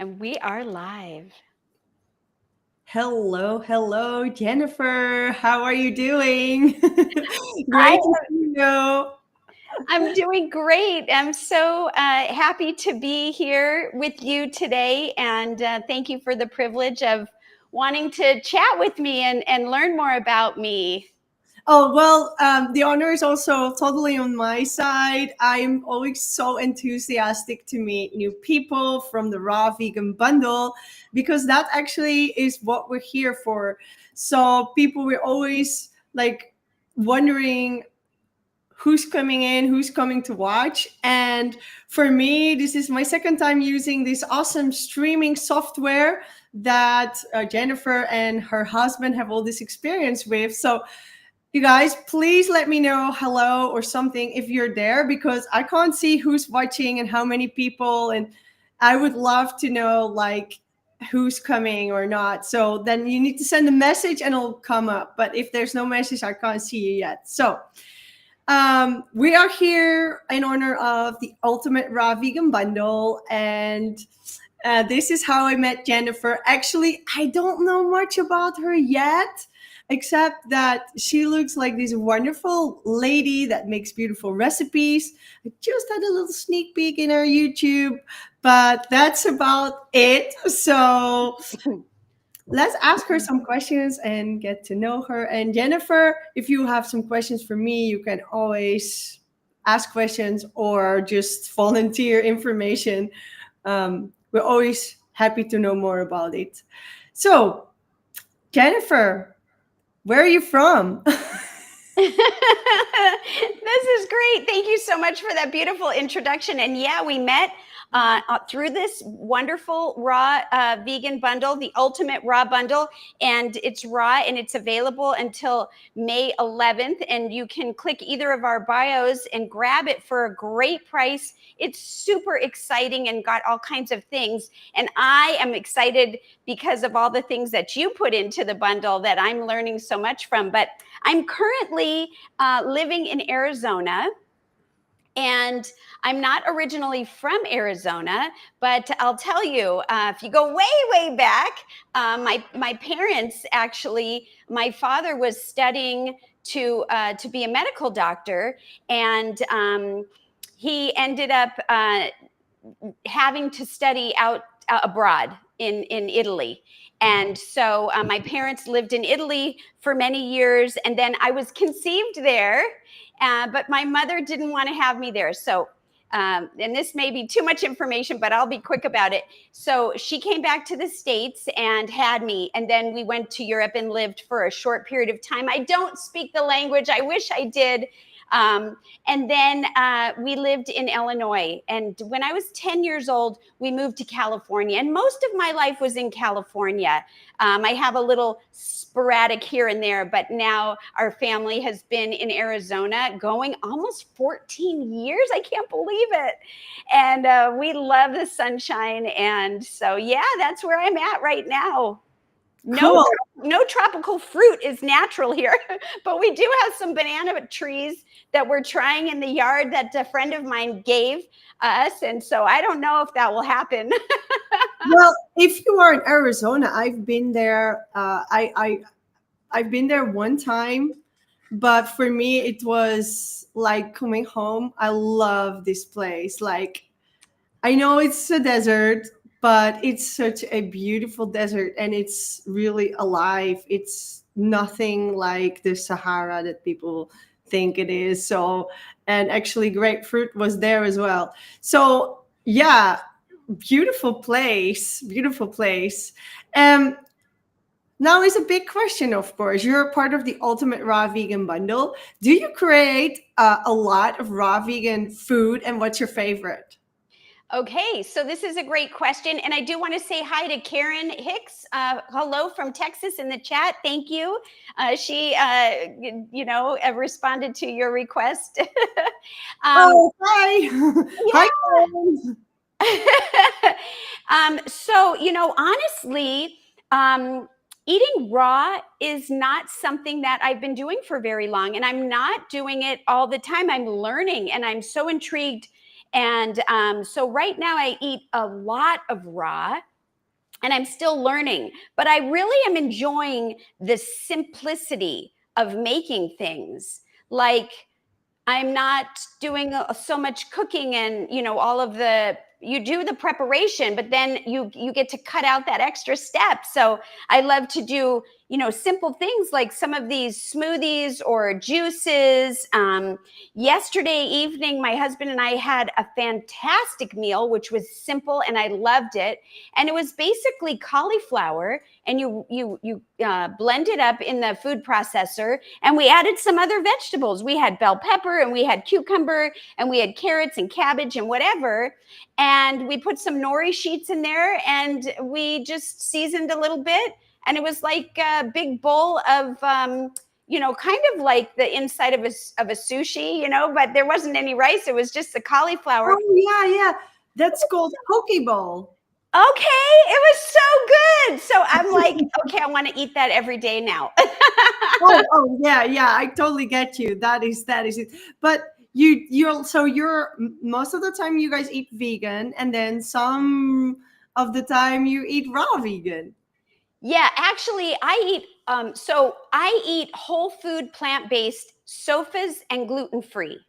And we are live. Hello, hello, Jennifer. How are you doing? I Great to see you. I'm doing great. I'm so happy to be here with you today, and thank you for the privilege of wanting to chat with me and learn more about me. Oh, well, the honor is also totally on my side. I'm always so enthusiastic to meet new people from the Raw Vegan Bundle because that actually is what we're here for. So, people, we're always like wondering who's coming in, who's coming to watch. And for me, this is my second time using this awesome streaming software that Jennifer and her husband have all this experience with. So, you guys, please let me know hello or something if you're there because I can't see who's watching and how many people. And I would love to know like who's coming or not. So then you need to send a message and it'll come up. But if there's no message, I can't see you yet. So we are here in honor of the Ultimate Raw Vegan Bundle, and this is how I met Jennifer. Actually, I don't know much about her yet, except that she looks like this wonderful lady that makes beautiful recipes. I just had a little sneak peek in her YouTube, but that's about it. So let's ask her some questions and get to know her. And Jennifer, if you have some questions for me, you can always ask questions or just volunteer information. We're always happy to know more about it. So, Jennifer, where are you from? This is great. Thank you so much for that beautiful introduction. And yeah, we met through this wonderful raw vegan bundle, the Ultimate Raw Bundle, and it's raw and it's available until May 11th. And you can click either of our bios and grab it for a great price. It's super exciting and got all kinds of things. And I am excited because of all the things that you put into the bundle that I'm learning so much from. But I'm currently living in Arizona. And I'm not originally from Arizona, but I'll tell you, if you go way, way back, my parents actually, my father was studying to be a medical doctor, and he ended up having to study out abroad in Italy. And so my parents lived in Italy for many years, and then I was conceived there, but my mother didn't want to have me there. So, and this may be too much information, but I'll be quick about it. So she came back to the States and had me, and then we went to Europe and lived for a short period of time. I don't speak the language. I wish I did. And then we lived in Illinois. And when I was 10 years old, we moved to California. And most of my life was in California. I have a little sporadic here and there, but now our family has been in Arizona going almost 14 years. I can't believe it. And we love the sunshine. And so, yeah, that's where I'm at right now. Cool. No tropical fruit is natural here, but we do have some banana trees that we're trying in the yard that a friend of mine gave us. And so I don't know if that will happen. Well, if you are in Arizona, I've been there. I've been there one time, but for me, it was like coming home. I love this place. Like, I know it's a desert, but it's such a beautiful desert and it's really alive. It's nothing like the Sahara that people think it is. So, and actually, grapefruit was there as well. So, yeah, beautiful place, beautiful place. Um, Now is a big question, of course. You're a part of the Ultimate Raw Vegan Bundle. Do you create a lot of raw vegan food, and what's your favorite? Okay, so this is a great question. And I do want to say hi to Karen Hicks. Hello from Texas in the chat. Thank you. She, responded to your request. Oh, hi. Hi, Karen. So, honestly, eating raw is not something that I've been doing for very long, and I'm not doing it all the time. I'm learning, and I'm so intrigued. And so right now I eat a lot of raw. and I'm still learning, but I really am enjoying the simplicity of making things. Like, I'm not doing so much cooking and, all of you do the preparation, but then you get to cut out that extra step. So I love to do, simple things like some of these smoothies or juices. Yesterday evening, my husband and I had a fantastic meal, which was simple and I loved it. And it was basically cauliflower, and you blend it up in the food processor, and we added some other vegetables. We had bell pepper, and we had cucumber, and we had carrots and cabbage and whatever. And we put some nori sheets in there, and we just seasoned a little bit. And it was like a big bowl of, kind of like the inside of a sushi, but there wasn't any rice. It was just the cauliflower. Oh, yeah, yeah. That's called poke bowl. Okay, it was so good. So I'm like, okay, I want to eat that every day now. Oh, yeah, yeah. I totally get you. That is it. But you're most of the time you guys eat vegan, and then some of the time you eat raw vegan. Yeah, actually, I eat whole food, plant-based, sofas, and gluten-free.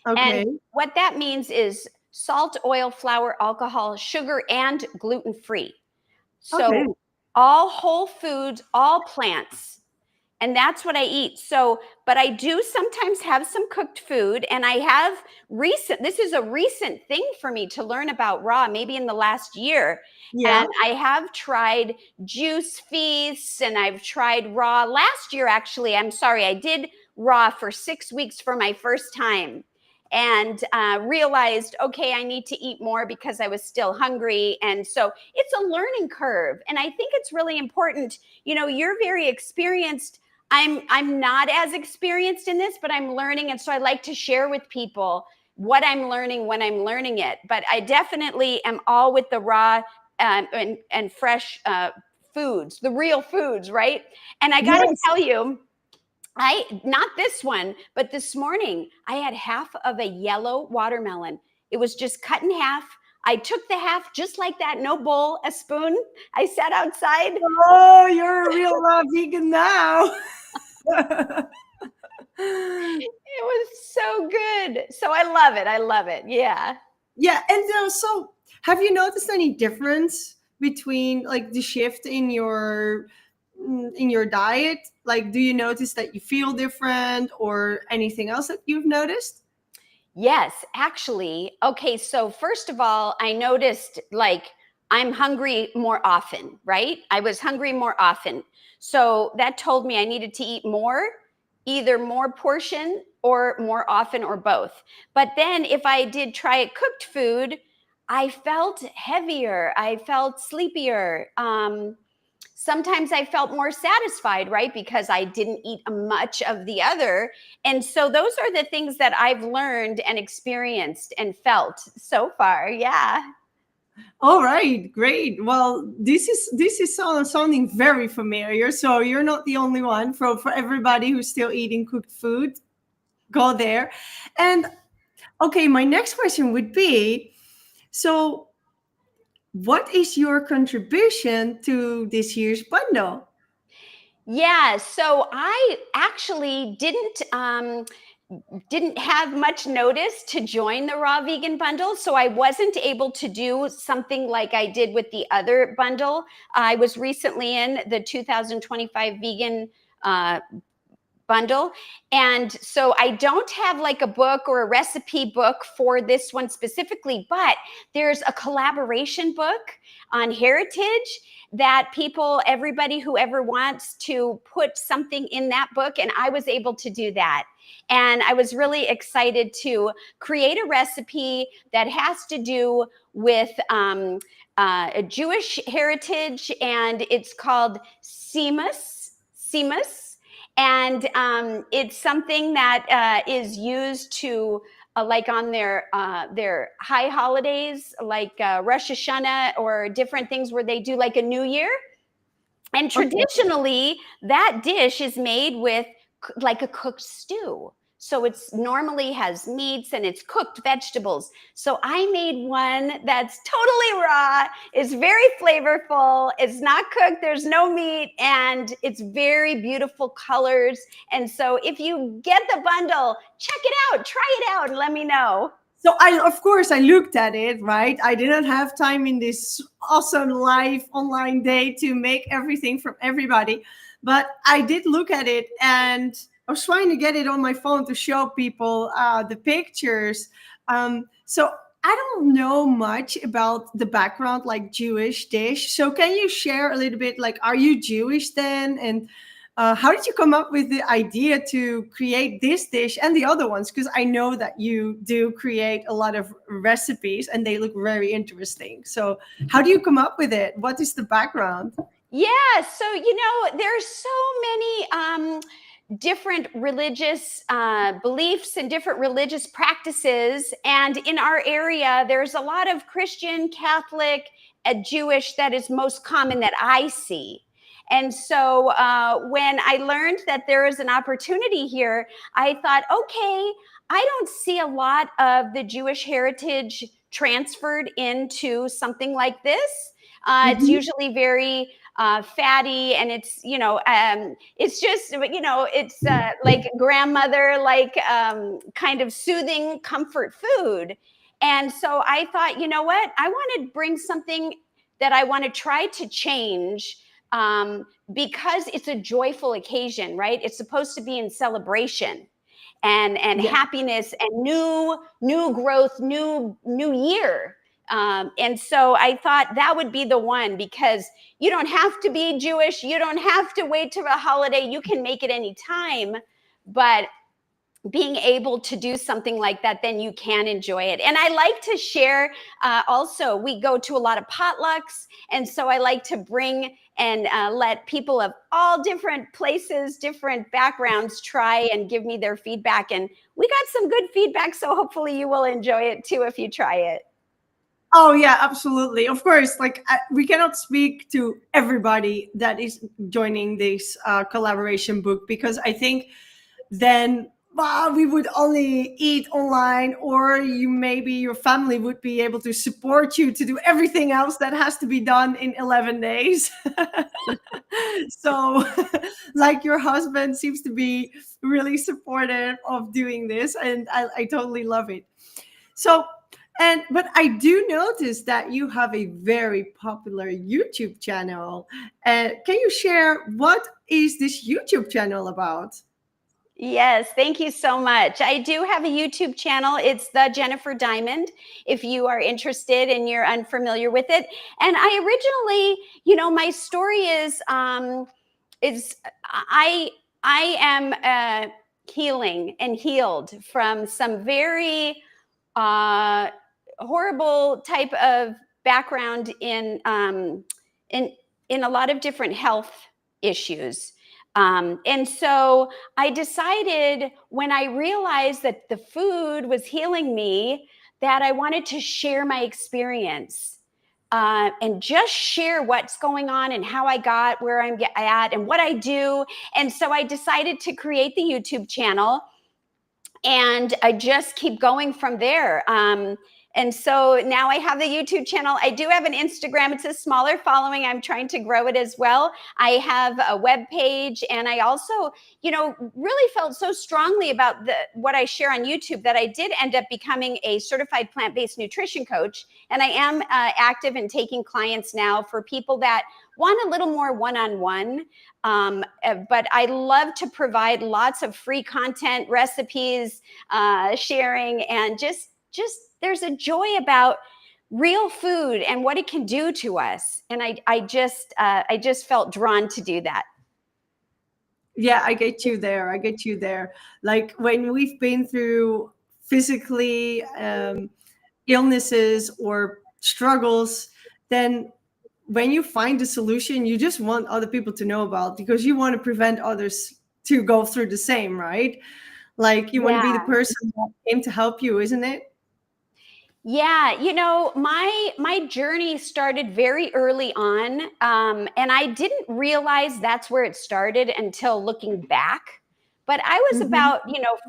Okay. And what that means is salt, oil, flour, alcohol, sugar, and gluten-free. Okay. So all whole foods, all plants. And that's what I eat. So, but I do sometimes have some cooked food, and I have this is a recent thing for me to learn about raw, maybe in the last year. Yeah. And I have tried juice feasts, and I've tried raw last year. Actually, I'm sorry, I did raw for 6 weeks for my first time, and realized, okay, I need to eat more because I was still hungry. And so it's a learning curve. And I think it's really important. You're very experienced. I'm not as experienced in this, but I'm learning. And so I like to share with people what I'm learning when I'm learning it. But I definitely am all with the raw and fresh foods, the real foods, right? And I got to tell you, not this one, but this morning I had half of a yellow watermelon. It was just cut in half. I took the half just like that, no bowl, a spoon. I sat outside. Oh, you're a real raw vegan now. It was so good. So I love it. I love it. Yeah. Yeah, and so have you noticed any difference between like the shift in your diet? Like, do you notice that you feel different or anything else that you've noticed? Yes, actually. Okay, so first of all, I noticed like I'm hungry more often, right? I was hungry more often. So that told me I needed to eat more, either more portion or more often or both. But then if I did try a cooked food, I felt heavier, I felt sleepier. Sometimes I felt more satisfied, right? Because I didn't eat much of the other. And so those are the things that I've learned and experienced and felt so far. Yeah. All right, great. Well, this is sounding very familiar. So you're not the only one. For everybody who's still eating cooked food, go there. And okay, my next question would be, so what is your contribution to this year's bundle? Yeah, so I actually didn't have much notice to join the raw vegan bundle, so I wasn't able to do something like I did with the other bundle. I was recently in the 2025 vegan bundle, and so I don't have like a book or a recipe book for this one specifically, but there's a collaboration book on heritage that everybody who ever wants to put something in that book, and I was able to do that. And I was really excited to create a recipe that has to do with a Jewish heritage, and it's called Seamus. And it's something that is used to like on their high holidays, like Rosh Hashanah or different things where they do like a New Year. And traditionally, that dish is made with like a cooked stew. So it's normally has meats and it's cooked vegetables. So I made one that's totally raw. It's very flavorful. It's not cooked. There's no meat, and it's very beautiful colors. And so if you get the bundle, check it out, try it out, and let me know. So of course, I looked at it, right? I didn't have time in this awesome live online day to make everything from everybody, but I did look at it, and I was trying to get it on my phone to show people the pictures. So I don't know much about the background, like Jewish dish. So can you share a little bit, like, are you Jewish then? And how did you come up with the idea to create this dish and the other ones? Because I know that you do create a lot of recipes and they look very interesting. So how do you come up with it? What is the background? Yeah, so there's so many different religious beliefs and different religious practices, and in our area, there's a lot of Christian, Catholic, Jewish that is most common that I see. And so when I learned that there is an opportunity here, I thought, okay, I don't see a lot of the Jewish heritage transferred into something like this. It's Mhm. usually very fatty, and it's just it's like grandmother, like kind of soothing comfort food. And so I thought, you know what, I want to bring something that I want to try to change, because it's a joyful occasion, right? It's supposed to be in celebration and Yeah. happiness and new growth, new year. And so I thought that would be the one, because you don't have to be Jewish, you don't have to wait till a holiday, you can make it anytime. But being able to do something like that, then you can enjoy it. And I like to share, also, we go to a lot of potlucks. And so I like to bring and let people of all different places, different backgrounds try and give me their feedback. And we got some good feedback. So hopefully you will enjoy it too if you try it. Oh yeah, absolutely. Of course, like we cannot speak to everybody that is joining this collaboration book, because I think then we would only eat online, or you maybe your family would be able to support you to do everything else that has to be done in 11 days. So like your husband seems to be really supportive of doing this, and I totally love it. So but I do notice that you have a very popular YouTube channel. Can you share what is this YouTube channel about? Yes, thank you so much. I do have a YouTube channel. It's the Jennifer Diamond, if you are interested and you're unfamiliar with it. And I originally, my story is I am healing and healed from some very uh, horrible type of background in in a lot of different health issues. And so I decided, when I realized that the food was healing me, that I wanted to share my experience, and just share what's going on and how I got where I'm at and what I do. And so I decided to create the YouTube channel, and I just keep going from there. And so now I have the YouTube channel. I do have an Instagram. It's a smaller following. I'm trying to grow it as well. I have a web page, and I also, really felt so strongly about what I share on YouTube that I did end up becoming a certified plant-based nutrition coach. And I am active in taking clients now for people that want a little more one-on-one. But I love to provide lots of free content, recipes, sharing, and just there's a joy about real food and what it can do to us. And I just felt drawn to do that. Yeah, I get you there. I get you there. Like when we've been through physically illnesses or struggles, then when you find a solution, you just want other people to know about, because you want to prevent others to go through the same, right? Like you want to be the Yeah. person that came to help you, isn't it? Yeah, my journey started very early on, and I didn't realize that's where it started until looking back. But I was Mhm. about,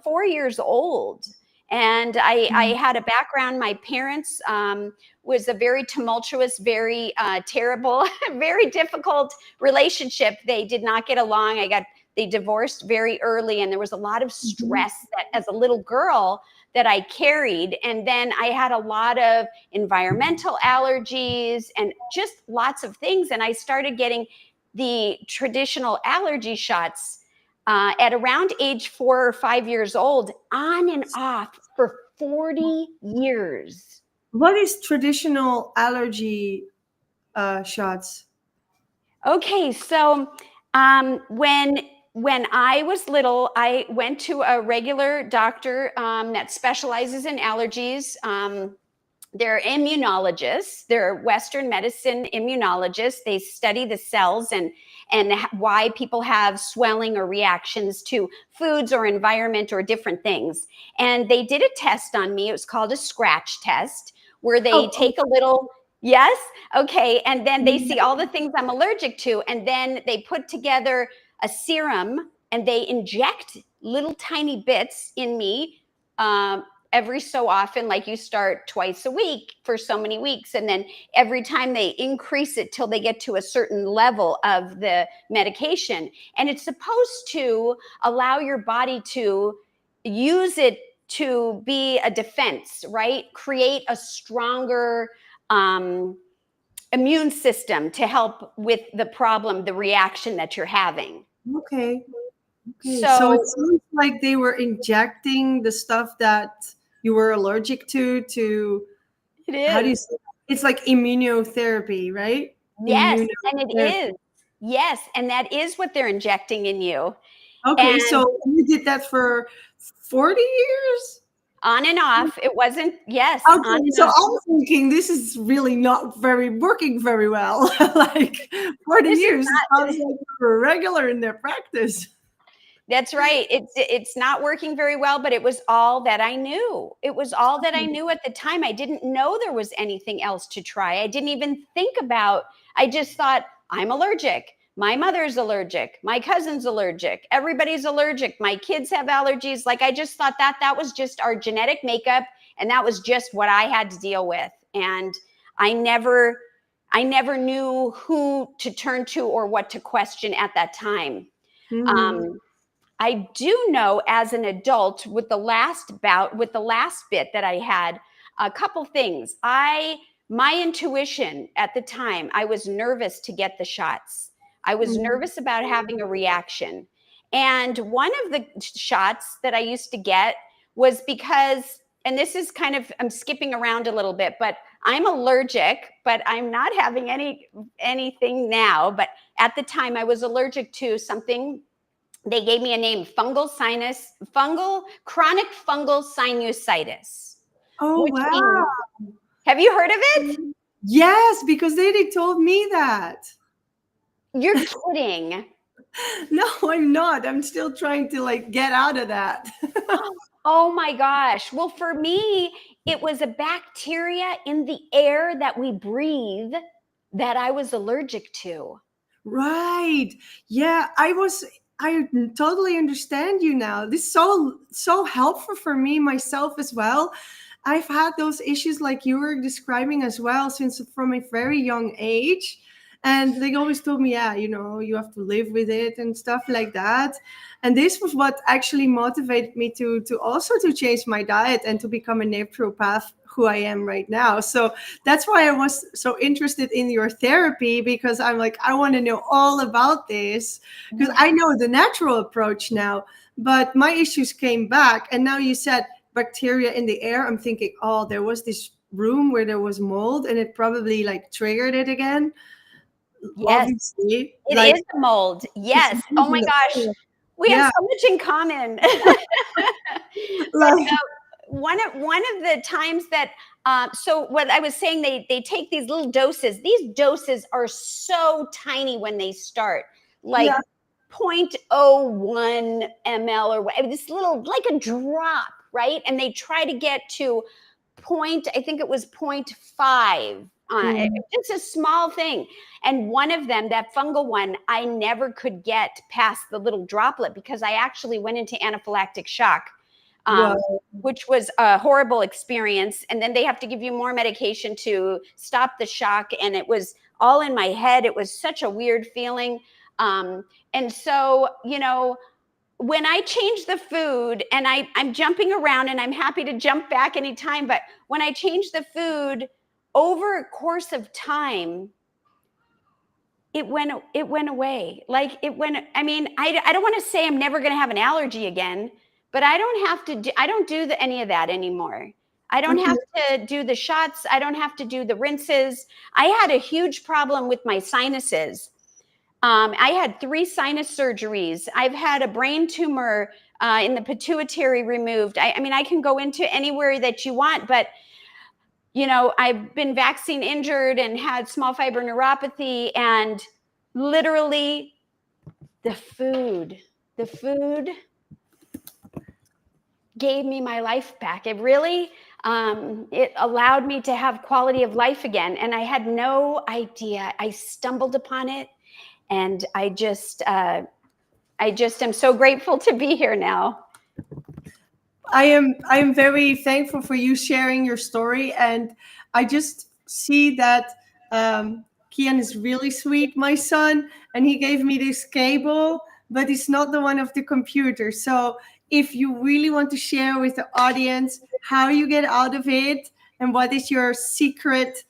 4 years old. And I had a background. My parents was a very tumultuous, very terrible, very difficult relationship. They did not get along. They divorced very early, and there was a lot of Mhm. stress that as a little girl that I carried. And then I had a lot of environmental allergies and just lots of things. And I started getting the traditional allergy shots at around age 4 or 5 years old, on and off for 40 years. What is traditional allergy shots? Okay, so when I was little, I went to a regular doctor that specializes in allergies. They're immunologists. They're Western medicine immunologists. They study the cells and why people have swelling or reactions to foods or environment or different things. And they did a test on me. It was called a scratch test, where they Oh, take a little. Yes. Okay. And then they mhm. see all the things I'm allergic to. And then they put together a serum and they inject little tiny bits in me. Every so often, like you start twice a week for so many weeks. And then every time they increase it till they get to a certain level of the medication. And it's supposed to allow your body to use it to be a defense, right? Create a stronger um, immune system to help with the problem, the reaction that you're having. Okay. Okay. So it So sounds like they were injecting the stuff that you were allergic to, it how do you is. say that? It's like immunotherapy, right? Yes, and it Immunotherapy. is. Yes, and that is what they're injecting in you. Okay, And so you did that for 40 years? on and off, it wasn't, yes, on Okay, and so off. I'm thinking this is really not very working very well. Like 40 This is years sounds not, like you're a regular in their practice. that's right. It's not working very well, but it was all that I knew. It was all that I knew at the time. I didn't know there was anything else to try. I didn't even think about, I just thought, I'm allergic. My mother's allergic. My cousin's allergic. Everybody's allergic. My kids have allergies. Like I just thought that was just our genetic makeup, and that was just what I had to deal with. And I never I never knew who to turn to or what to question at that time. Mhm. Um, I do know as an adult with the last bit that I had, a couple things. My intuition at the time, I was nervous to get the shots. I was Mhm. nervous about having a reaction. And one of the shots that I used to get was because, and this is kind of, I'm skipping around a little bit, but I'm allergic, but I'm not having anything now. But at the time, I was allergic to something. They gave me a name: chronic fungal sinusitis, Oh, which wow. means, have you heard of it? Yes, because they told me that. You're kidding. No, I'm not. I'm still trying to like get out of that. Oh my gosh. Well, for me, it was a bacteria in the air that we breathe that I was allergic to. Right. Yeah, I totally understand you now. This is so helpful for me myself as well. I've had those issues like you were describing as well since from a very young age. And they always told me, yeah, you have to live with it and stuff like that. And this was what actually motivated me to also to change my diet and to become a naturopath who I am right now. So that's why I was so interested in your therapy, because I'm like, I want to know all about this because Yeah. I know the natural approach now, but my issues came back. And now you said bacteria in the air. I'm thinking, oh, there was this room where there was mold and it probably like triggered it again. Yes, Obviously, it like is the mold. it's Yes. Oh mold in my the gosh. air. We have Yeah. so much in common. But Like, one of the times that so what I was saying, they take these little doses. These doses are so tiny when they start, like yeah. 0.01 ml or this little, like a drop, right? And they try to get to point, I think it was 0.5. It's a small thing. And one of them, that fungal one, I never could get past the little droplet because I actually went into anaphylactic shock, Wow. which was a horrible experience. And then they have to give you more medication to stop the shock. And it was all in my head. It was such a weird feeling. And so, when I change the food, and I'm jumping around and I'm happy to jump back anytime, but when I change the food over a course of time, it went away. Like I mean, I don't want to say I'm never going to have an allergy again, but I don't do any of that anymore. I don't have to do the shots. I don't have to do the rinses. I had a huge problem with my sinuses. I had 3 sinus surgeries. I've had a brain tumor in the pituitary removed. I mean, I can go into anywhere that you want, but I've been vaccine injured and had small fiber neuropathy, and literally the food gave me my life back. It really, it allowed me to have quality of life again. And I had no idea. I stumbled upon it, and I just am so grateful to be here now. I am very thankful for you sharing your story, and I just see that Kian is really sweet, my son, and he gave me this cable, but it's not the one of the computer. So if you really want to share with the audience how you get out of it and what is your secret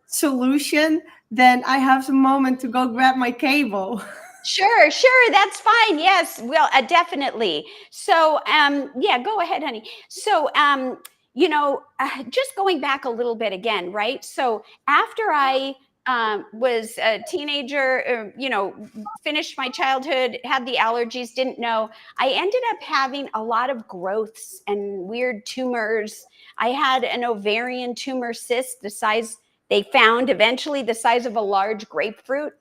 solution, then I have a moment to go grab my cable. Sure, that's fine. Yes, well, definitely. So, yeah, go ahead, honey. So, just going back a little bit again, right? So, after I was a teenager, finished my childhood, had the allergies, didn't know, I ended up having a lot of growths and weird tumors. I had an ovarian tumor cyst, the size they found eventually, the size of a large grapefruit.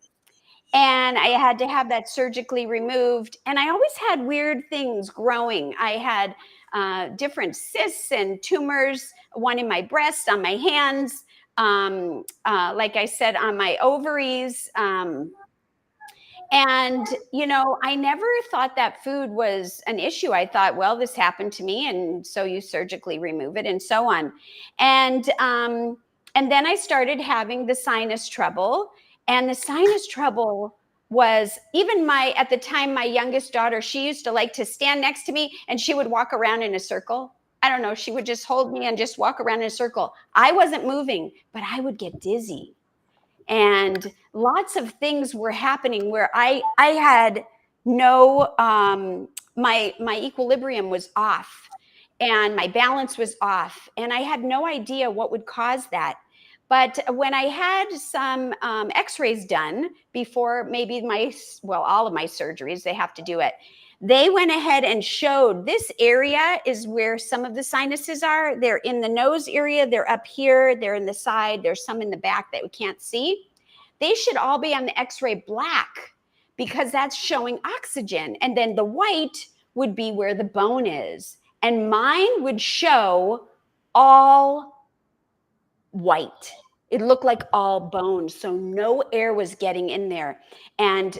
And I had to have that surgically removed. And I always had weird things growing. I had different cysts and tumors, one in my breast, on my hands, like I said, on my ovaries. And, I never thought that food was an issue. I thought, well, this happened to me, and so you surgically remove it and so on. And then I started having the sinus trouble. And the sinus trouble was even at the time, my youngest daughter, she used to like to stand next to me and she would walk around in a circle. I don't know. She would just hold me and just walk around in a circle. I wasn't moving, but I would get dizzy. And lots of things were happening where I had no, my equilibrium was off and my balance was off. And I had no idea what would cause that. But when I had some x-rays done before maybe all of my surgeries, they have to do it. They went ahead and showed this area is where some of the sinuses are. They're in the nose area. They're up here. They're in the side. There's some in the back that we can't see. They should all be on the x-ray black because that's showing oxygen. And then the white would be where the bone is. And mine would show all white. It looked like all bones, so no air was getting in there. And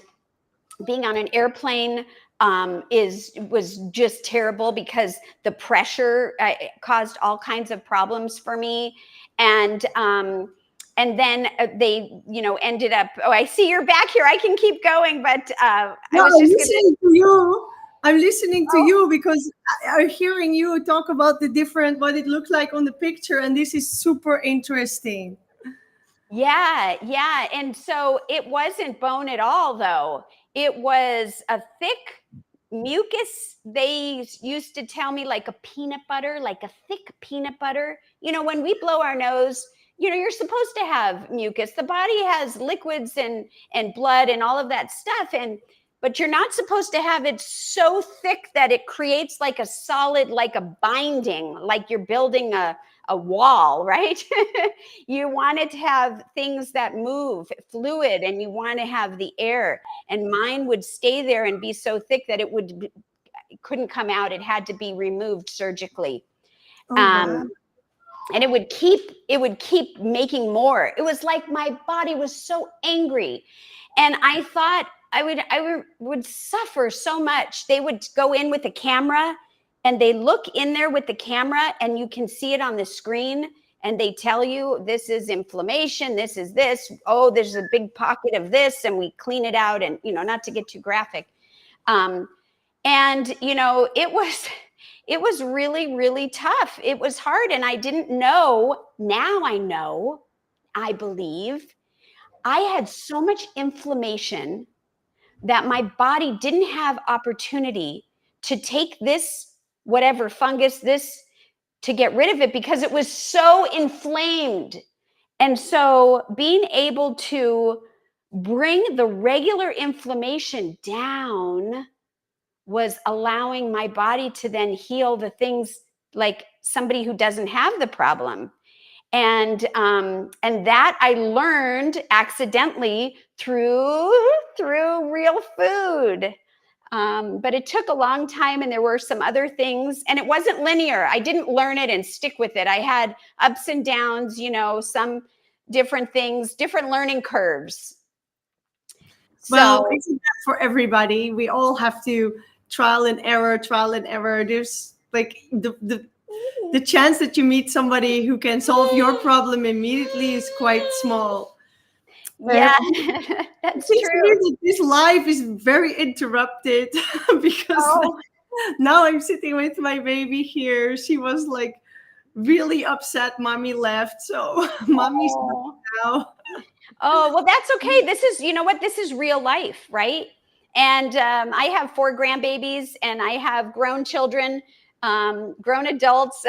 being on an airplane was just terrible because the pressure caused all kinds of problems for me. And then they, ended up. Oh, I see you're back here. I can keep going, but I was just listening to you. I'm listening to you because I'm hearing you talk about what it looked like on the picture, and this is super interesting. Yeah. And so it wasn't bone at all, though. It was a thick mucus. They used to tell me like a peanut butter, like a thick peanut butter. When we blow our nose, you're supposed to have mucus. The body has liquids and blood and all of that stuff. But you're not supposed to have it so thick that it creates like a solid, like a binding, like you're building a wall, right? You want it to have things that move, fluid, and you want to have the air. And mine would stay there and be so thick that it couldn't come out. It had to be removed surgically. Oh, wow. and it would keep making more. It was like my body was so angry, and I thought I would suffer so much. They would go in with a camera, and they look in there with the camera, and you can see it on the screen, and they tell you this is inflammation, this is this, oh, there's a big pocket of this, and we clean it out, and not to get too graphic. um, and it was really, really tough. It was hard, and I didn't know. Now I know, I believe I had so much inflammation that my body didn't have opportunity to take this, whatever fungus, this, to get rid of it, because it was so inflamed. And so being able to bring the regular inflammation down was allowing my body to then heal the things, like somebody who doesn't have the problem. And that I learned accidentally through real food. But it took a long time, and there were some other things, and it wasn't linear. I didn't learn it and stick with it. I had ups and downs, some different things, different learning curves. Well, So isn't that for everybody? We all have to trial and error, trial and error. There's like the chance that you meet somebody who can solve your problem immediately is quite small. yeah, It that's seems to me true. that this life is very interrupted because Oh, now I'm sitting with my baby here. She was like really upset mommy left, so mommy's back oh. now. Oh, well, that's okay. This is, what? This is real life, right? And I have 4 grandbabies, and I have grown children, grown adults.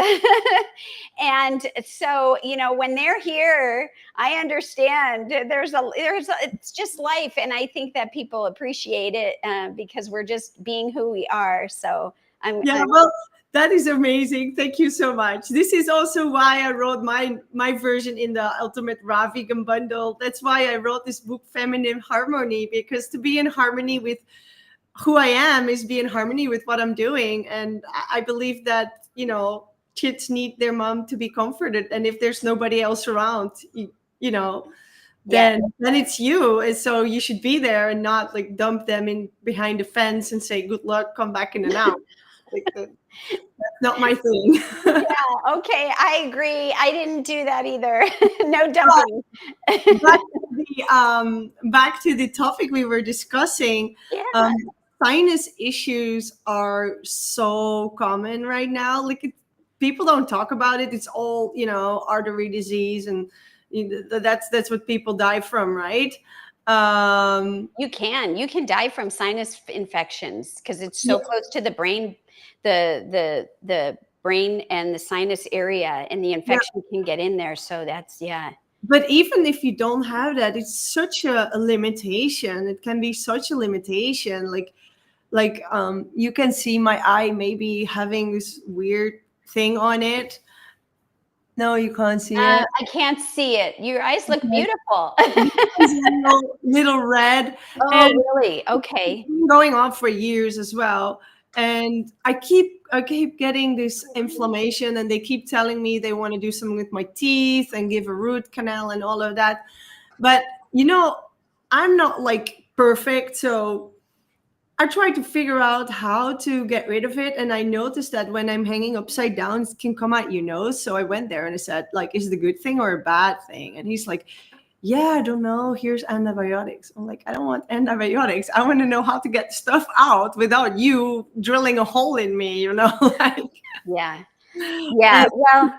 And so, when they're here, I understand it's just life. And I think that people appreciate it because we're just being who we are. So Yeah, I'm well, that is amazing. Thank you so much. This is also why I wrote my version in the Ultimate Raw Vegan Bundle. That's why I wrote this book, Feminine Harmony, because to be in harmony with who I am is be in harmony with what I'm doing. And I believe that, kids need their mom to be comforted. And if there's nobody else around, you know, yeah. then it's you. And so you should be there and not like dump them in behind the fence and say, good luck, come back in an hour. Like that's not my thing. Yeah, okay, I agree. I didn't do that either. No dumping. Back to the topic we were discussing. Yeah. Um, Sinus issues are so common right now. Like people don't talk about it. It's all artery disease, and that's what people die from, right? You can die from sinus infections because it's Yeah. so close to the brain, the brain and the sinus area, and the infection can get in there. So that's, yeah. But even if you don't have that, it's such a limitation. It can be such a limitation. Like you can see my eye maybe having this weird thing on it. No, you can't see it. I can't see it. Your eyes look beautiful. It's little red, Oh, and really? it's Okay. been going on for years as well. And I keep getting this inflammation, and they keep telling me they want to do something with my teeth and give a root canal and all of that. But I'm not like perfect, so I try to figure out how to get rid of it. And I noticed that when I'm hanging upside down, it can come out your nose. So I went there and I said, like, is it a good thing or a bad thing? And he's like, yeah, I don't know. Here's antibiotics. I'm like, I don't want antibiotics. I want to know how to get stuff out without you drilling a hole in me, like. Yeah. Yeah. Well,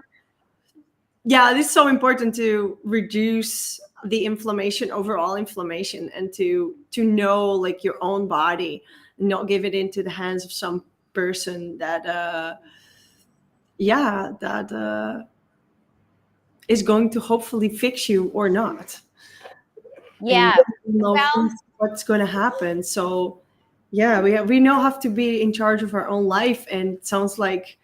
Yeah, it is so important to reduce the inflammation, overall inflammation, and to know like your own body, and not give it into the hands of some person that is going to hopefully fix you or not. And you yeah. don't know Well, what's going to happen. So yeah, we now have to be in charge of our own life, and it sounds like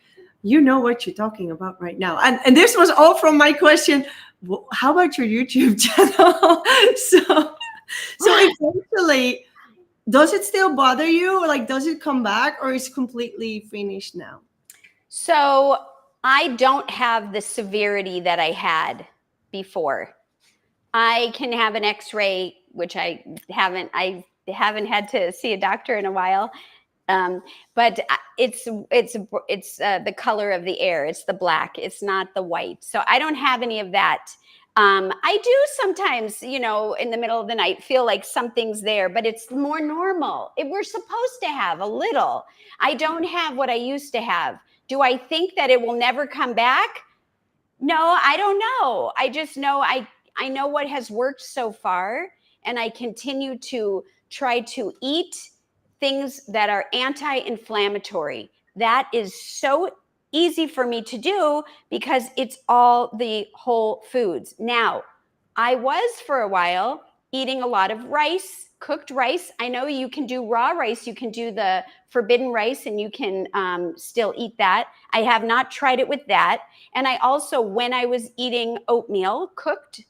you know what you're talking about right now. And this was all from my question. How about your YouTube channel? So eventually, does it still bother you, or like does it come back, or is it completely finished now? so I don't have the severity that I had before. I can have an X-ray, which I haven't. I haven't had to see a doctor in a while. But it's the color of the air. It's the black. It's not the white. So I don't have any of that. I do sometimes, in the middle of the night, feel like something's there, but it's more normal. We're supposed to have a little. I don't have what I used to have. Do I think that it will never come back? No, I don't know. I just know I know what has worked so far, and I continue to try to eat things that are anti-inflammatory. That is so easy for me to do because it's all the whole foods. Now, I was for a while eating a lot of rice, cooked rice. I know you can do raw rice. You can do the forbidden rice and you can still eat that. I have not tried it with that. And I also, when I was eating oatmeal cooked,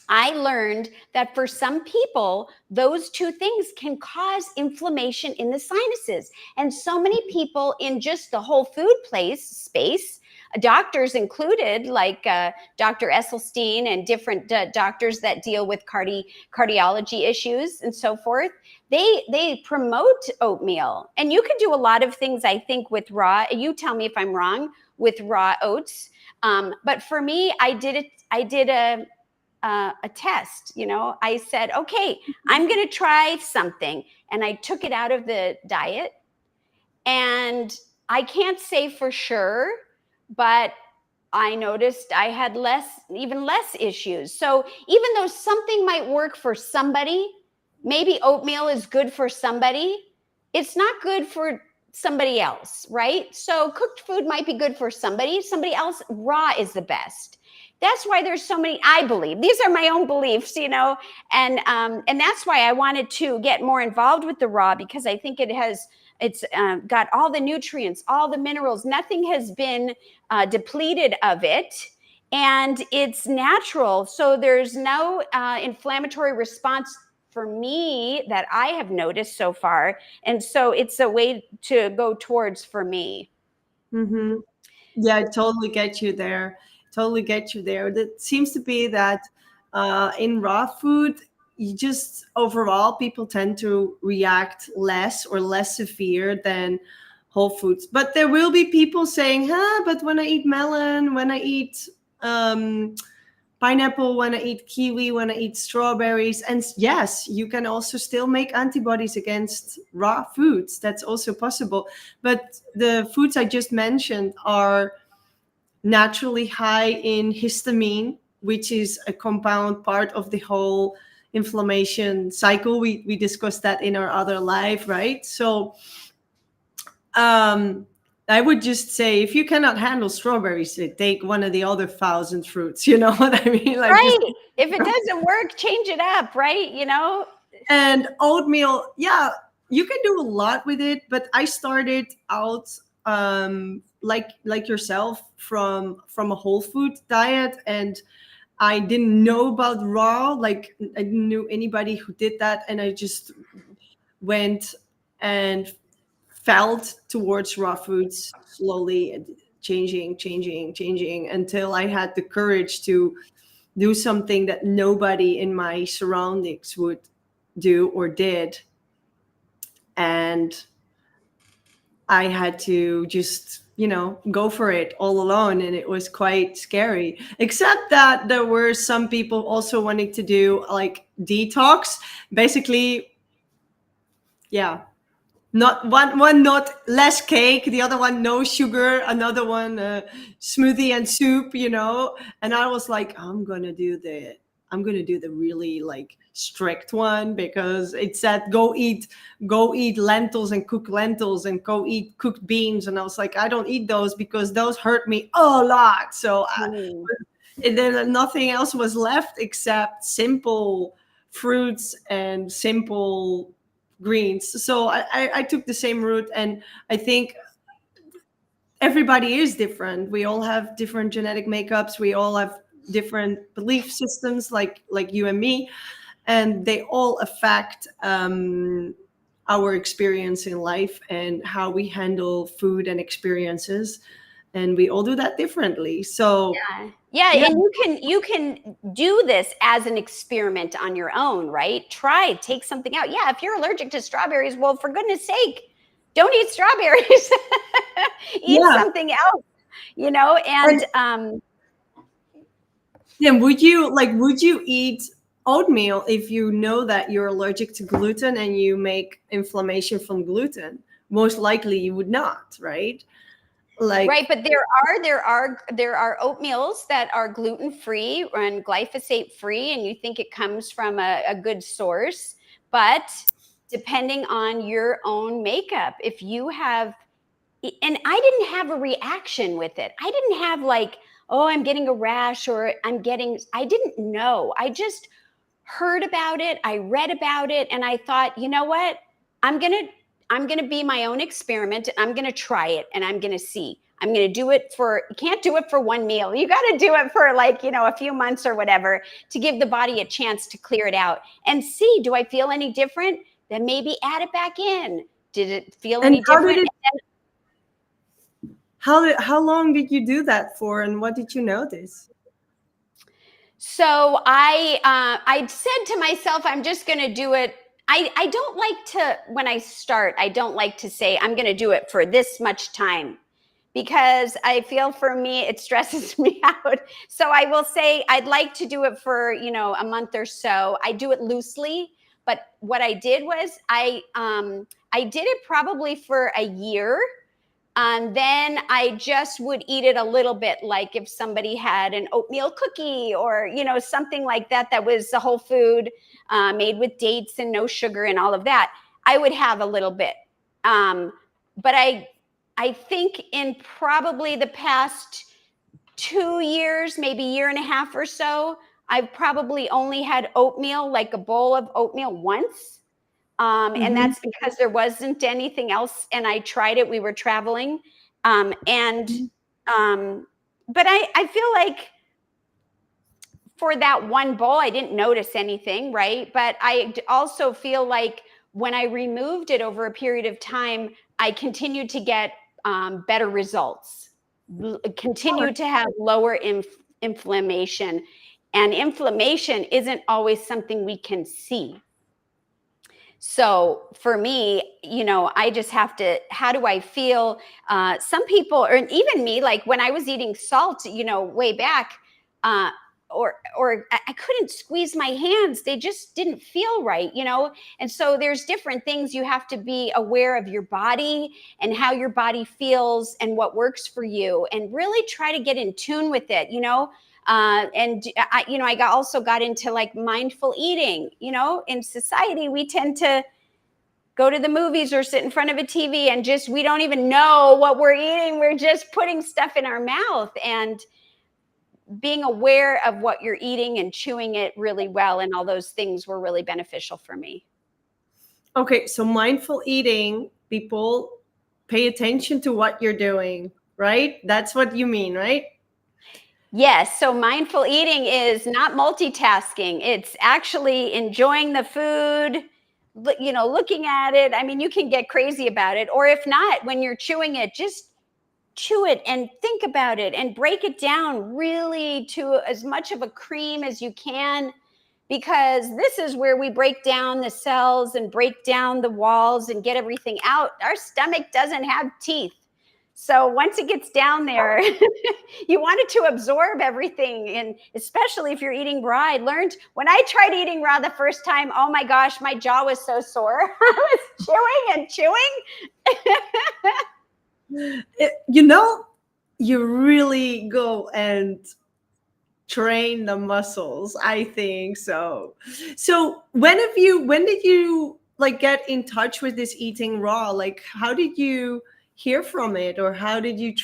I learned that for some people, those two things can cause inflammation in the sinuses. And so many people in just the whole food space, doctors included, like Dr. Esselstyn and different doctors that deal with cardiology issues and so forth, they promote oatmeal. And you can do a lot of things, I think, with raw. You tell me if I'm wrong, with raw oats. But for me, I did a test. I said, okay, I'm going to try something. And I took it out of the diet. And I can't say for sure, but I noticed I had even less issues. So even though something might work for somebody, maybe oatmeal is good for somebody, it's not good for somebody else, right? So cooked food might be good for somebody else. Raw is the best. That's why there's so many, I believe, these are my own beliefs, and that's why I wanted to get more involved with the raw, because I think it's got all the nutrients, all the minerals. Nothing has been depleted of it, and it's natural. So there's no inflammatory response for me that I have noticed so far. And so it's a way to go towards for me. Mm-hmm. Yeah, I totally get you there. Totally get you there. That seems to be that in raw food, you just overall people tend to react less or less severe than whole foods. But there will be people saying, but when I eat melon, when I eat pineapple, when I eat kiwi, when I eat strawberries. And yes, you can also still make antibodies against raw foods. That's also possible. But the foods I just mentioned are naturally high in histamine, which is a compound part of the whole inflammation cycle. We discussed that in our other live, right? So I would just say, if you cannot handle strawberries, take one of the other 1,000 fruits. You know what I mean? Like, right. If it doesn't work, change it up, right? And oatmeal, yeah, you can do a lot with it. But I started out like yourself from a whole food diet, and I didn't know about raw. Like, I didn't know anybody who did that, and I just went and felt towards raw foods slowly, and changing until I had the courage to do something that nobody in my surroundings would do or did. And I had to just, go for it all alone. And it was quite scary, except that there were some people also wanting to do like detox. Basically, yeah. Not one, not less cake. The other one, no sugar. Another one, smoothie and soup. And I was like, I'm gonna do the really like strict one, because it said go eat lentils and cook lentils, and go eat cooked beans. And I was like, I don't eat those because those hurt me a lot. So and then nothing else was left except simple fruits and simple greens. So I took the same route, and I think everybody is different. We all have different genetic makeups. We all have different belief systems, like you and me, and they all affect our experience in life and how we handle food and experiences. and we all do that differently. So yeah, and you can do this as an experiment on your own, right? Try, take something out. Yeah, if you're allergic to strawberries, well, for goodness sake, don't eat strawberries. Eat yeah. something else, you know. And then would you eat oatmeal if you know that you're allergic to gluten and you make inflammation from gluten? Most likely you would not, right? Like, right, but there are oatmeals that are gluten free and glyphosate free, and you think it comes from a good source, but depending on your own makeup, if you have, and I didn't have a reaction with it. I didn't have like, oh, I'm getting a rash or I didn't know. I just heard about it, I read about it, and I thought, you know what? I'm going to I'm going to be my own experiment. I'm going to try it and I'm going to see. I'm going to do it for, you can't do it for one meal. You got to do it for like, you know, a few months or whatever to give the body a chance to clear it out and see, do I feel any different? Then maybe add it back in. Did it feel and any different? how long did you do that for, and what did you notice? So I said to myself, I'm just going to do it. I don't like to, when I start, I don't like to say I'm going to do it for this much time, because I feel for me, it stresses me out. So I will say I'd like to do it for, you know, a month or so. I do it loosely, but what I did was I did it probably for a year. And then I just would eat it a little bit, like if somebody had an oatmeal cookie or, you know, something like that, that was a whole food made with dates and no sugar and all of that, I would have a little bit. But I think in probably the past 2 years, maybe year and a half or so, I've probably only had oatmeal, like a bowl of oatmeal once. And Mm-hmm. that's because there wasn't anything else. And I tried it. We were traveling. And, but I feel like for that one bowl, I didn't notice anything, right? But I also feel like when I removed it over a period of time, I continued to get better results, continue to have lower inflammation. And inflammation isn't always something we can see. So for me, you know, I just have to, how do I feel? Some people, or even me, like when I was eating salt, you know, way back, uh, or I couldn't squeeze my hands. They just didn't feel right, you know? And so there's different things. You have to be aware of your body and how your body feels and what works for you, and really try to get in tune with it, you know? And I, you know, also got into like mindful eating. You know, in society, we tend to go to the movies or sit in front of a TV and just, we don't even know what we're eating. We're just putting stuff in our mouth, and being aware of what you're eating and chewing it really well. And all those things were really beneficial for me. Okay, so mindful eating, people pay attention to what you're doing, right? That's what you mean, right? Yes. So mindful eating is not multitasking. It's actually enjoying the food, you know, looking at it. I mean, you can get crazy about it. Or if not, when you're chewing it, just chew it and think about it and break it down really to as much of a cream as you can, because this is where we break down the cells and break down the walls and get everything out. Our stomach doesn't have teeth. So once it gets down there, you want it to absorb everything. And especially if you're eating raw, I learned when I tried eating raw the first time, oh my gosh, my jaw was so sore. I was chewing and chewing. You know, you really go and train the muscles, I think so. So when did you like get in touch with this eating raw? Like, how did you hear from it, or how did you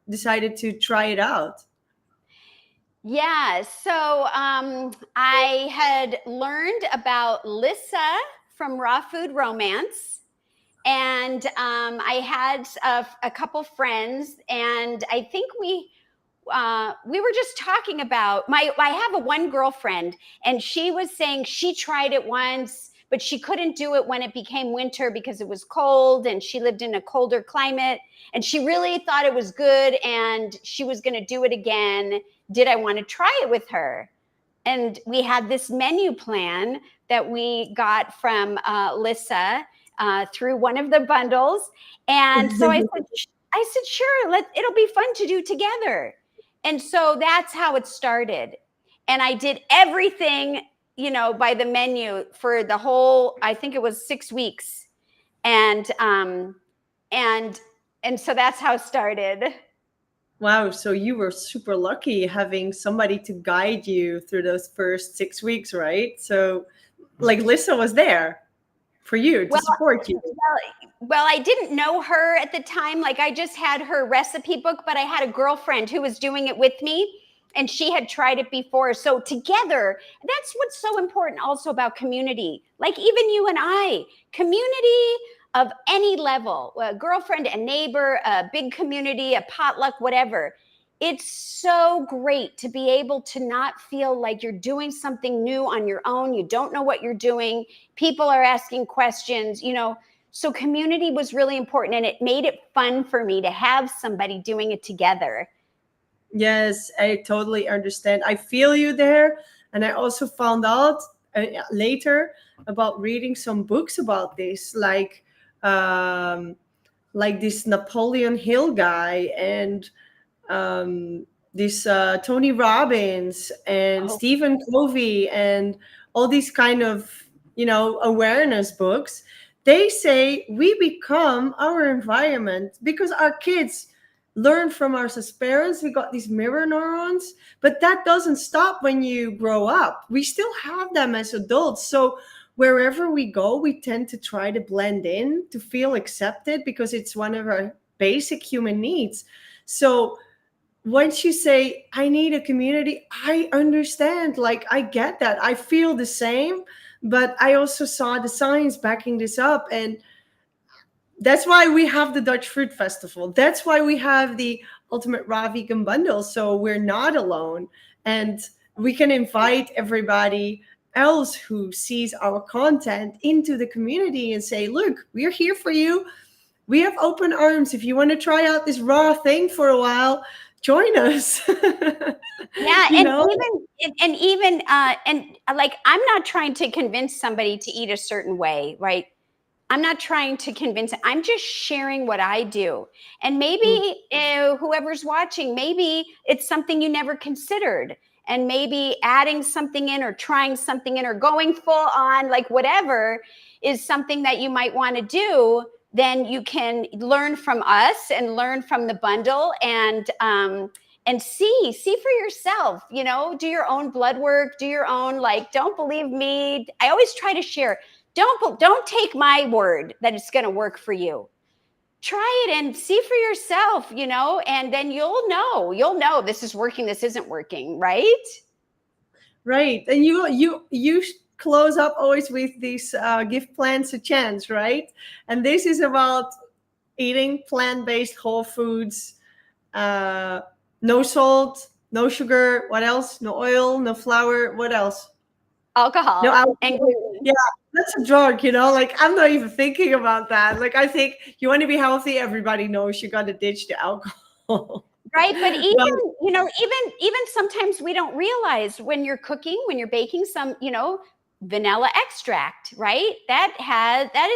decided to try it out? Yeah, so I had learned about Lissa from Raw Food Romance, and I had a couple friends, and I think we were just talking about I have a one girlfriend, and she was saying she tried it once, but she couldn't do it when it became winter because it was cold and she lived in a colder climate. And she really thought it was good and she was going to do it again. Did I want to try it with her? And we had this menu plan that we got from Lissa through one of the bundles. And so I said, sure, it'll be fun to do together. And so that's how it started. And I did everything, by the menu for the whole, I think it was 6 weeks. And so that's how it started. Wow. So you were super lucky having somebody to guide you through those first 6 weeks, right? So like Lissa was there for you to support you. Well, I didn't know her at the time. Like I just had her recipe book, but I had a girlfriend who was doing it with me and she had tried it before. So together, that's what's so important also about community. Like even you and I, community of any level, a girlfriend, a neighbor, a big community, a potluck, whatever. It's so great to be able to not feel like you're doing something new on your own. You don't know what you're doing. People are asking questions, So community was really important and it made it fun for me to have somebody doing it together. Yes, I totally understand. I feel you there. And I also found out later about reading some books about this, like this Napoleon Hill guy and this Tony Robbins and Stephen Covey and all these kind of, awareness books. They say we become our environment because our kids learn from us as parents. We got these mirror neurons, but that doesn't stop when you grow up. We still have them as adults. So wherever we go, we tend to try to blend in to feel accepted because it's one of our basic human needs. So once you say, I need a community, I understand. Like, I get that. I feel the same, but I also saw the science backing this up. And that's why we have the Dutch Fruit Festival. That's why we have the Ultimate Raw Vegan Bundle. So we're not alone. And we can invite everybody else who sees our content into the community and say, look, we're here for you. We have open arms. If you want to try out this raw thing for a while, join us. Yeah. And like, I'm not trying to convince somebody to eat a certain way, right? I'm not trying to convince it. I'm just sharing what I do. And maybe whoever's watching, maybe it's something you never considered. And maybe adding something in or trying something in or going full on, like whatever is something that you might want to do. Then you can learn from us and learn from the bundle and see for yourself, do your own blood work, do your own, like, don't believe me. I always try to share. Don't take my word that it's going to work for you. Try it and see for yourself, and then you'll know this is working, this isn't working, right? Right. And you close up always with this give plants a chance, right? And this is about eating plant-based whole foods, no salt, no sugar, what else? No oil, no flour, what else? Alcohol. No alcohol. And gluten. Yeah, that's a drug, like I'm not even thinking about that. Like I think you want to be healthy, everybody knows you got to ditch the alcohol. Right. But even sometimes we don't realize when you're cooking, when you're baking some, vanilla extract, right? That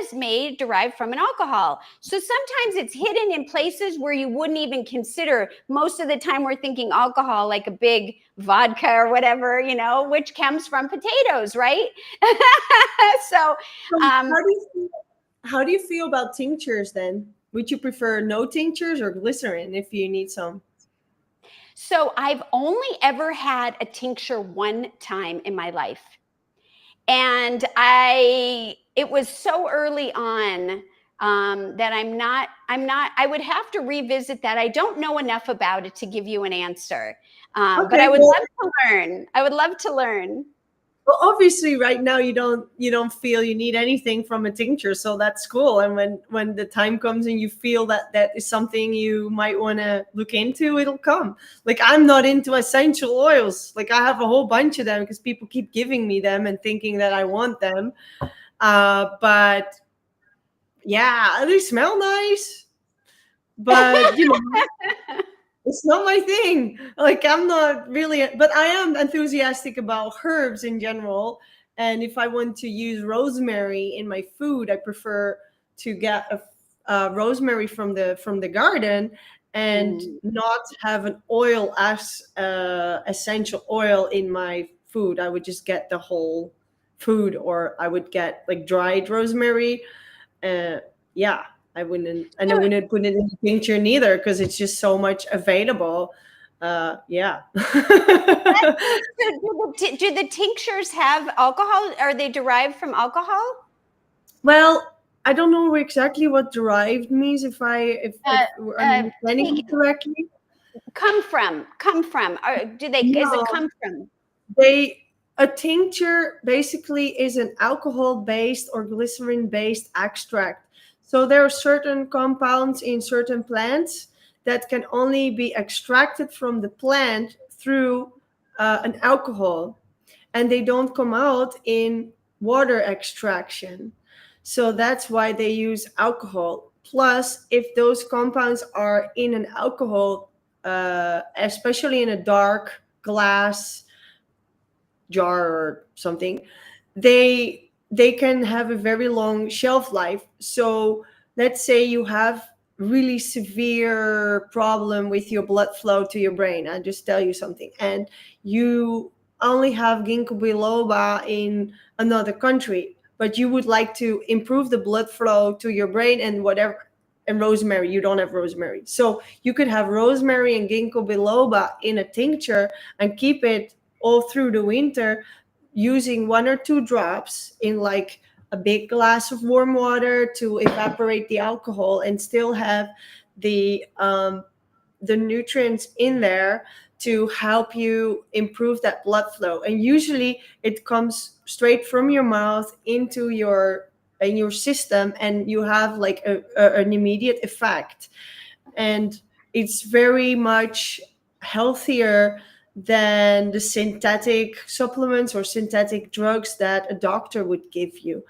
is derived from an alcohol. So sometimes it's hidden in places where you wouldn't even consider. Most of the time we're thinking alcohol like a big vodka or whatever, which comes from potatoes, right? So how do you feel about tinctures then? Would you prefer no tinctures or glycerin if you need some? So I've only ever had a tincture one time in my life. And it was so early on that I would have to revisit that. I don't know enough about it to give you an answer. But I would love to learn. I would love to learn. Well, obviously right now you don't feel you need anything from a tincture. So that's cool. And when the time comes and you feel that is something you might want to look into, it'll come. Like I'm not into essential oils. Like I have a whole bunch of them because people keep giving me them and thinking that I want them. But yeah, they smell nice. But it's not my thing. Like, I'm not really, but I am enthusiastic about herbs in general. And if I want to use rosemary in my food, I prefer to get a rosemary from the garden, and Mm. not have an oil as essential oil in my food. I would just get the whole food, or I would get like dried rosemary. uh, yeah, I wouldn't put it in a tincture neither, because it's just so much available. Yeah. So do the tinctures have alcohol? Are they derived from alcohol? Well, I don't know exactly what derived means, if Uh, we're understanding Take, it correctly. come from. Or do they? Is it No, come from? they a tincture basically is an alcohol based or glycerin based extract. So there are certain compounds in certain plants that can only be extracted from the plant through an alcohol, and they don't come out in water extraction. So that's why they use alcohol. Plus, if those compounds are in an alcohol, especially in a dark glass jar or something, they can have a very long shelf life. So let's say you have really severe problem with your blood flow to your brain. I just tell you something, and you only have ginkgo biloba in another country, but you would like to improve the blood flow to your brain and whatever. And rosemary, you don't have rosemary, so you could have rosemary and ginkgo biloba in a tincture and keep it all through the winter, using 1 or 2 drops in like a big glass of warm water to evaporate the alcohol, and still have the nutrients in there to help you improve that blood flow. And usually it comes straight from your mouth into your in your system, and you have like an immediate effect. And it's very much healthier than the synthetic supplements or synthetic drugs that a doctor would give you,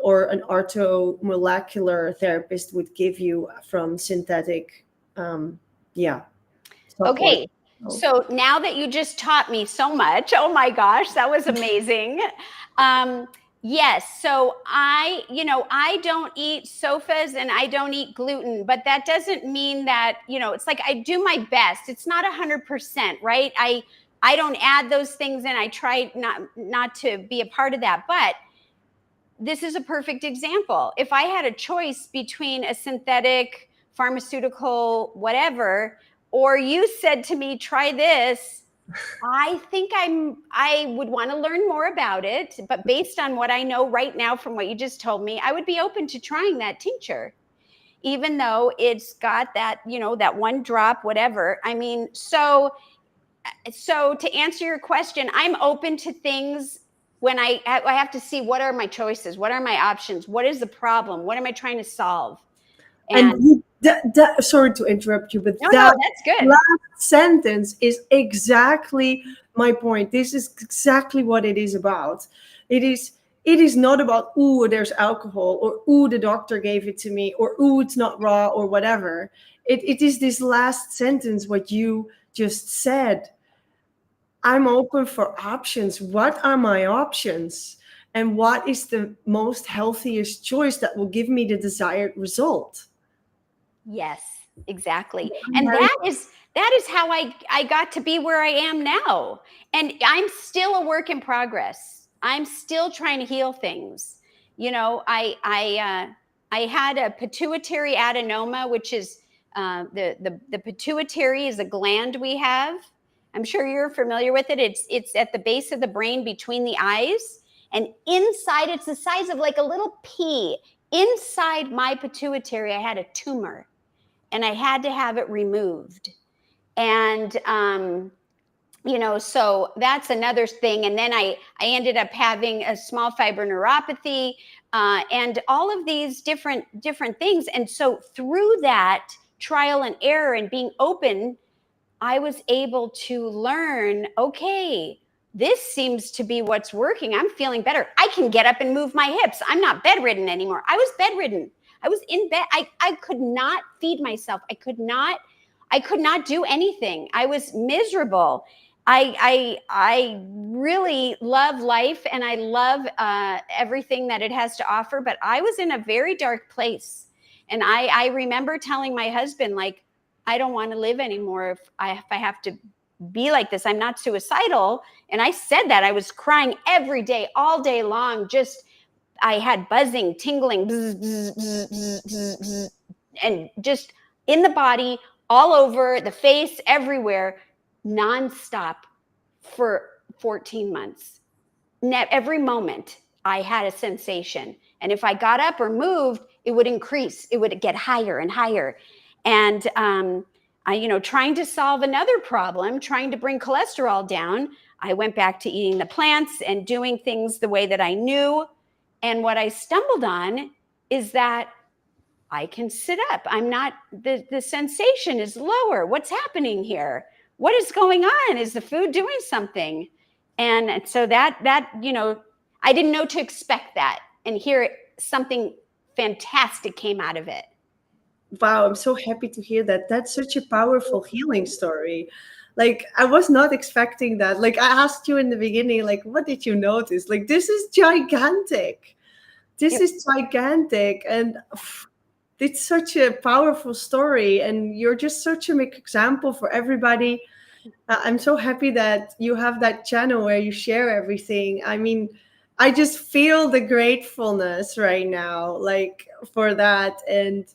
or an orthomolecular therapist would give you from synthetic, yeah, support. Okay. So, So now that you just taught me so much, oh my gosh, that was amazing. Um, yes. So I don't eat sofas and I don't eat gluten, but that doesn't mean that, it's like I do my best. It's not 100%, right? I don't add those things in. I try not to be a part of that, but this is a perfect example. If I had a choice between a synthetic, pharmaceutical, whatever, or you said to me, try this, I think I would want to learn more about it. But based on what I know right now from what you just told me, I would be open to trying that tincture, even though it's got that, that 1 drop, whatever. I mean, so to answer your question, I'm open to things when I have to see what are my choices, what are my options, what is the problem, what am I trying to solve, and and sorry to interrupt you, but no, that that's good. last sentence is exactly my point. This is exactly what it is about. It is it is not about, ooh, there's alcohol, or ooh, the doctor gave it to me, or ooh, it's not raw, or whatever. It is this last sentence, what you just said. I'm open for options. What are my options? And what is the most healthiest choice that will give me the desired result? Yes, exactly. I'm And very that is how I got to be where I am now. And I'm still a work in progress. I'm still trying to heal things. I had a pituitary adenoma, which is the pituitary is a gland we have. I'm sure you're familiar with it. It's at the base of the brain between the eyes, and inside it's the size of like a little pea. Inside my pituitary, I had a tumor, and I had to have it removed. And so that's another thing. And then I ended up having a small fiber neuropathy, and all of these different things. And so through that trial and error and being open, I was able to learn, okay, this seems to be what's working. I'm feeling better. I can get up and move my hips. I'm not bedridden anymore. I was bedridden. I was in bed. I could not feed myself. I could not do anything. I was miserable. I really love life, and I love everything that it has to offer. But I was in a very dark place, and I remember telling my husband, like, I don't want to live anymore if I have to be like this. I'm not suicidal, and I said that. I was crying every day, all day long. Just I had buzzing, tingling, bzz, bzz, bzz, bzz, bzz, bzz, and just in the body, all over the face, everywhere, nonstop for 14 months. Every moment I had a sensation. And if I got up or moved, it would increase. It would get higher and higher. And trying to solve another problem, trying to bring cholesterol down, I went back to eating the plants and doing things the way that I knew. And what I stumbled on is that I can sit up. I'm not, the sensation is lower. What's happening here? What is going on? Is the food doing something? And so that I didn't know to expect that. And here something fantastic came out of it. Wow, I'm so happy to hear that. That's such a powerful healing story. Like, I was not expecting that. Like, I asked you in the beginning, like, what did you notice? Like, this is gigantic. This is gigantic. And it's such a powerful story. And you're just such a big example for everybody. I'm so happy that you have that channel where you share everything. I mean, I just feel the gratefulness right now, like, for that. And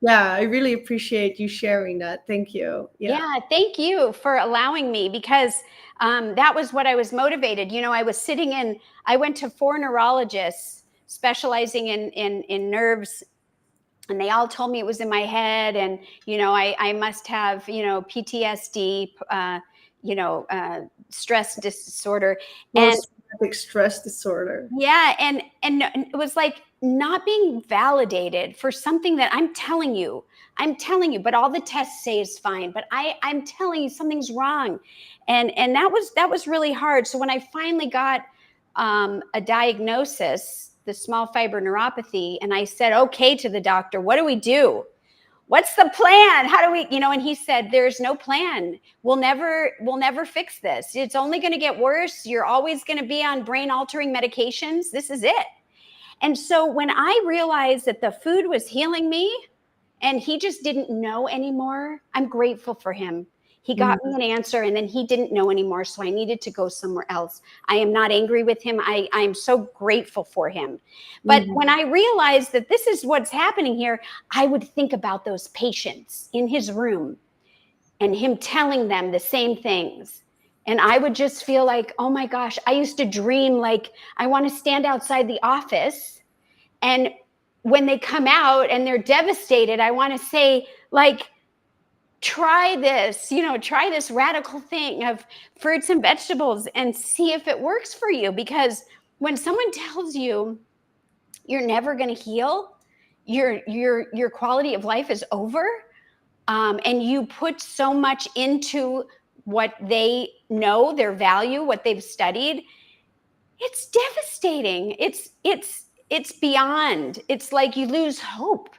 yeah, I really appreciate you sharing that. Thank you. Yeah, thank you for allowing me, because that was what I was motivated. I went to 4 neurologists specializing in nerves, and they all told me it was in my head, and I must have PTSD, stress disorder, and Stress disorder. yeah, and it was like not being validated for something that I'm telling you, but all the tests say is fine, but I'm telling you something's wrong, and that was really hard. So when I finally got a diagnosis, the small fiber neuropathy, and I said okay to the doctor, what do we do? What's the plan? How do we, and he said, there's no plan. We'll never fix this. It's only going to get worse. You're always going to be on brain altering medications. This is it. And so when I realized that the food was healing me and he just didn't know anymore, I'm grateful for him. He got me an answer, and then he didn't know anymore, so I needed to go somewhere else. I am not angry with him. I'm so grateful for him. But when I realized that this is what's happening here, I would think about those patients in his room and him telling them the same things. And I would just feel like, oh my gosh, I used to dream like I want to stand outside the office, and when they come out and they're devastated, I want to say, like, try this radical thing of fruits and vegetables and see if it works for you. Because when someone tells you you're never going to heal, your quality of life is over, and you put so much into what they know, their value, what they've studied, it's devastating. It's beyond. It's like you lose hope.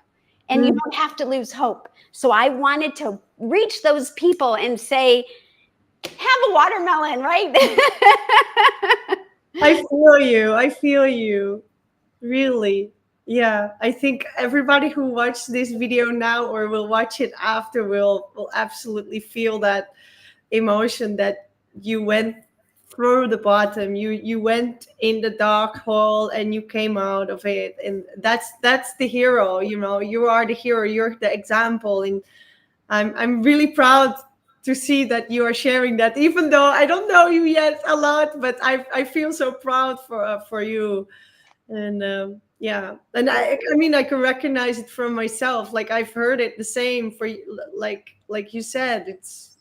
And you don't have to lose hope. So I wanted to reach those people and say, have a watermelon, right? I feel you. Really. Yeah. I think everybody who watched this video now or will watch it after will absolutely feel that emotion that you went through the bottom. You went in the dark hole and you came out of it, and that's the hero. You are the hero. You're the example, and I'm really proud to see that you are sharing that, even though I don't know you yet a lot, but I feel so proud for you. And yeah, and I mean, I can recognize it from myself. Like, I've heard it the same for you. Like you said, it's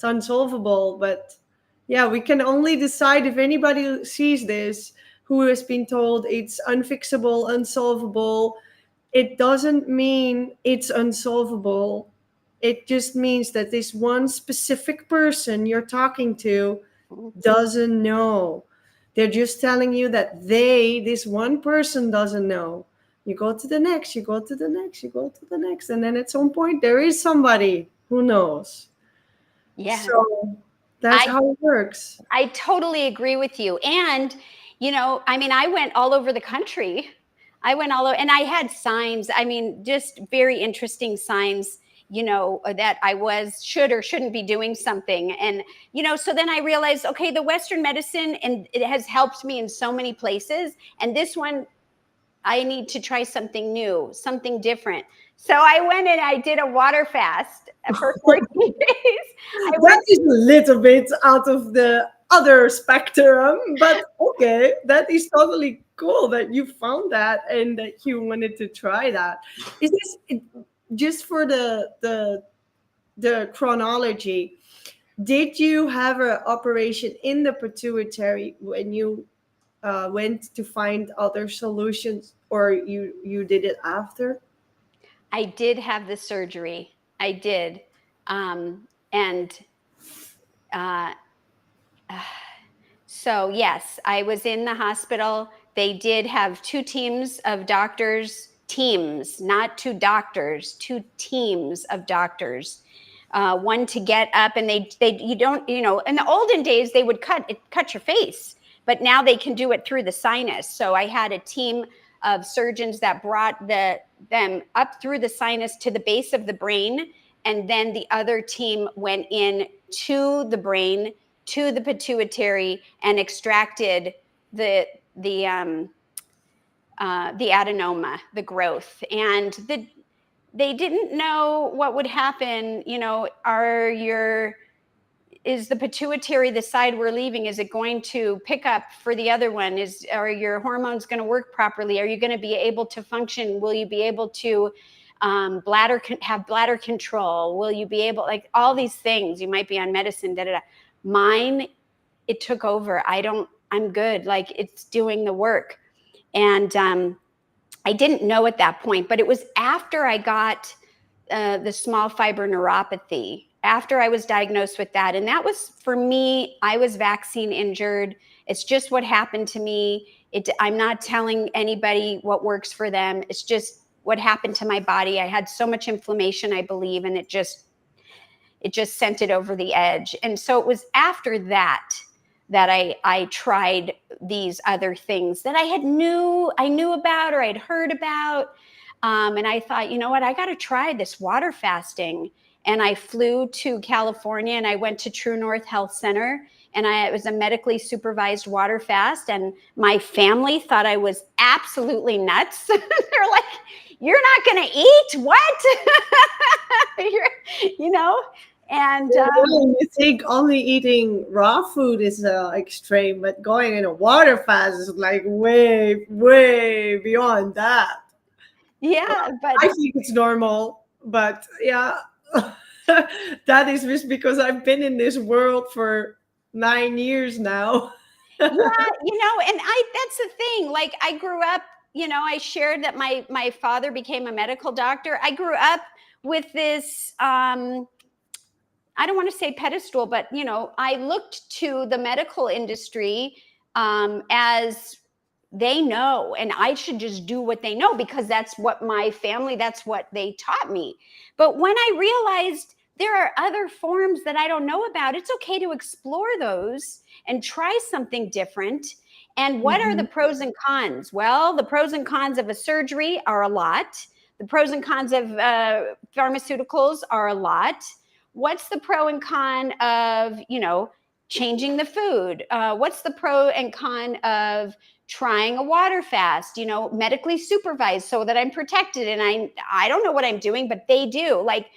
unsolvable, but yeah, we can only decide if anybody sees this who has been told it's unfixable, unsolvable. It doesn't mean it's unsolvable. It just means that this one specific person you're talking to doesn't know. They're just telling you that this one person doesn't know. You go to the next, you go to the next, you go to the next. And then at some point, there is somebody who knows. Yeah. So that's I how it works. I totally agree with you. And, I mean, I went all over the country. I went all over, and I had signs. I mean, just very interesting signs, that I should or shouldn't be doing something. And, so then I realized, okay, the Western medicine, and it has helped me in so many places. And this one, I need to try something new, something different. So I went and I did a water fast for 14 days. I That went. is a little bit out of the other spectrum, but okay, that is totally cool that you found that and that you wanted to try that. Is this just for the chronology? Did you have an operation in the pituitary when you went to find other solutions, or you did it after? I did have the surgery. I did. And uh, so, yes, I was in the hospital. They did have two teams of doctors, teams, not two doctors, two teams of doctors. One to get up, and you don't, in the olden days, they would cut your face, but now they can do it through the sinus. So I had a team of surgeons that brought them up through the sinus to the base of the brain. And then the other team went in to the brain, to the pituitary, and extracted the adenoma, the growth. And they didn't know what would happen. Is the pituitary the side we're leaving? Is it going to pick up for the other one? Are your hormones going to work properly? Are you going to be able to function? Will you be able to have bladder control? Will you be able, like, all these things? You might be on medicine, da da da. Mine, it took over. I'm good. Like, it's doing the work. And I didn't know at that point, but it was after I got the small fiber neuropathy, after I was diagnosed with that. And that was, for me, I was vaccine injured. It's just what happened to me. I'm not telling anybody what works for them. It's just what happened to my body. I had so much inflammation, I believe, and it just sent it over the edge. And so it was after that I tried these other things that I knew about, or I'd heard about. And I thought, you know what, I got to try this water fasting. And I flew to California, and I went to True North Health Center, and it was a medically supervised water fast. And my family thought I was absolutely nuts. They're like, "You're not going to eat? What?" And You think only eating raw food is extreme, but going in a water fast is like way, way beyond that. yeah, but I think it's normal, but yeah, that is just because I've been in this world for 9 years now. yeah, and that's the thing. Like, I grew up, I shared that my father became a medical doctor. I grew up with this, I don't want to say pedestal, but, I looked to the medical industry as they know, and I should just do what they know, because that's what my family, that's what they taught me. But when I realized there are other forms that I don't know about, it's okay to explore those and try something different. And what are the pros and cons? Well, the pros and cons of a surgery are a lot. The pros and cons of pharmaceuticals are a lot. What's the pro and con of, changing the food? What's the pro and con of trying a water fast, medically supervised, so that I'm protected? And I don't know what I'm doing, but they do. Like,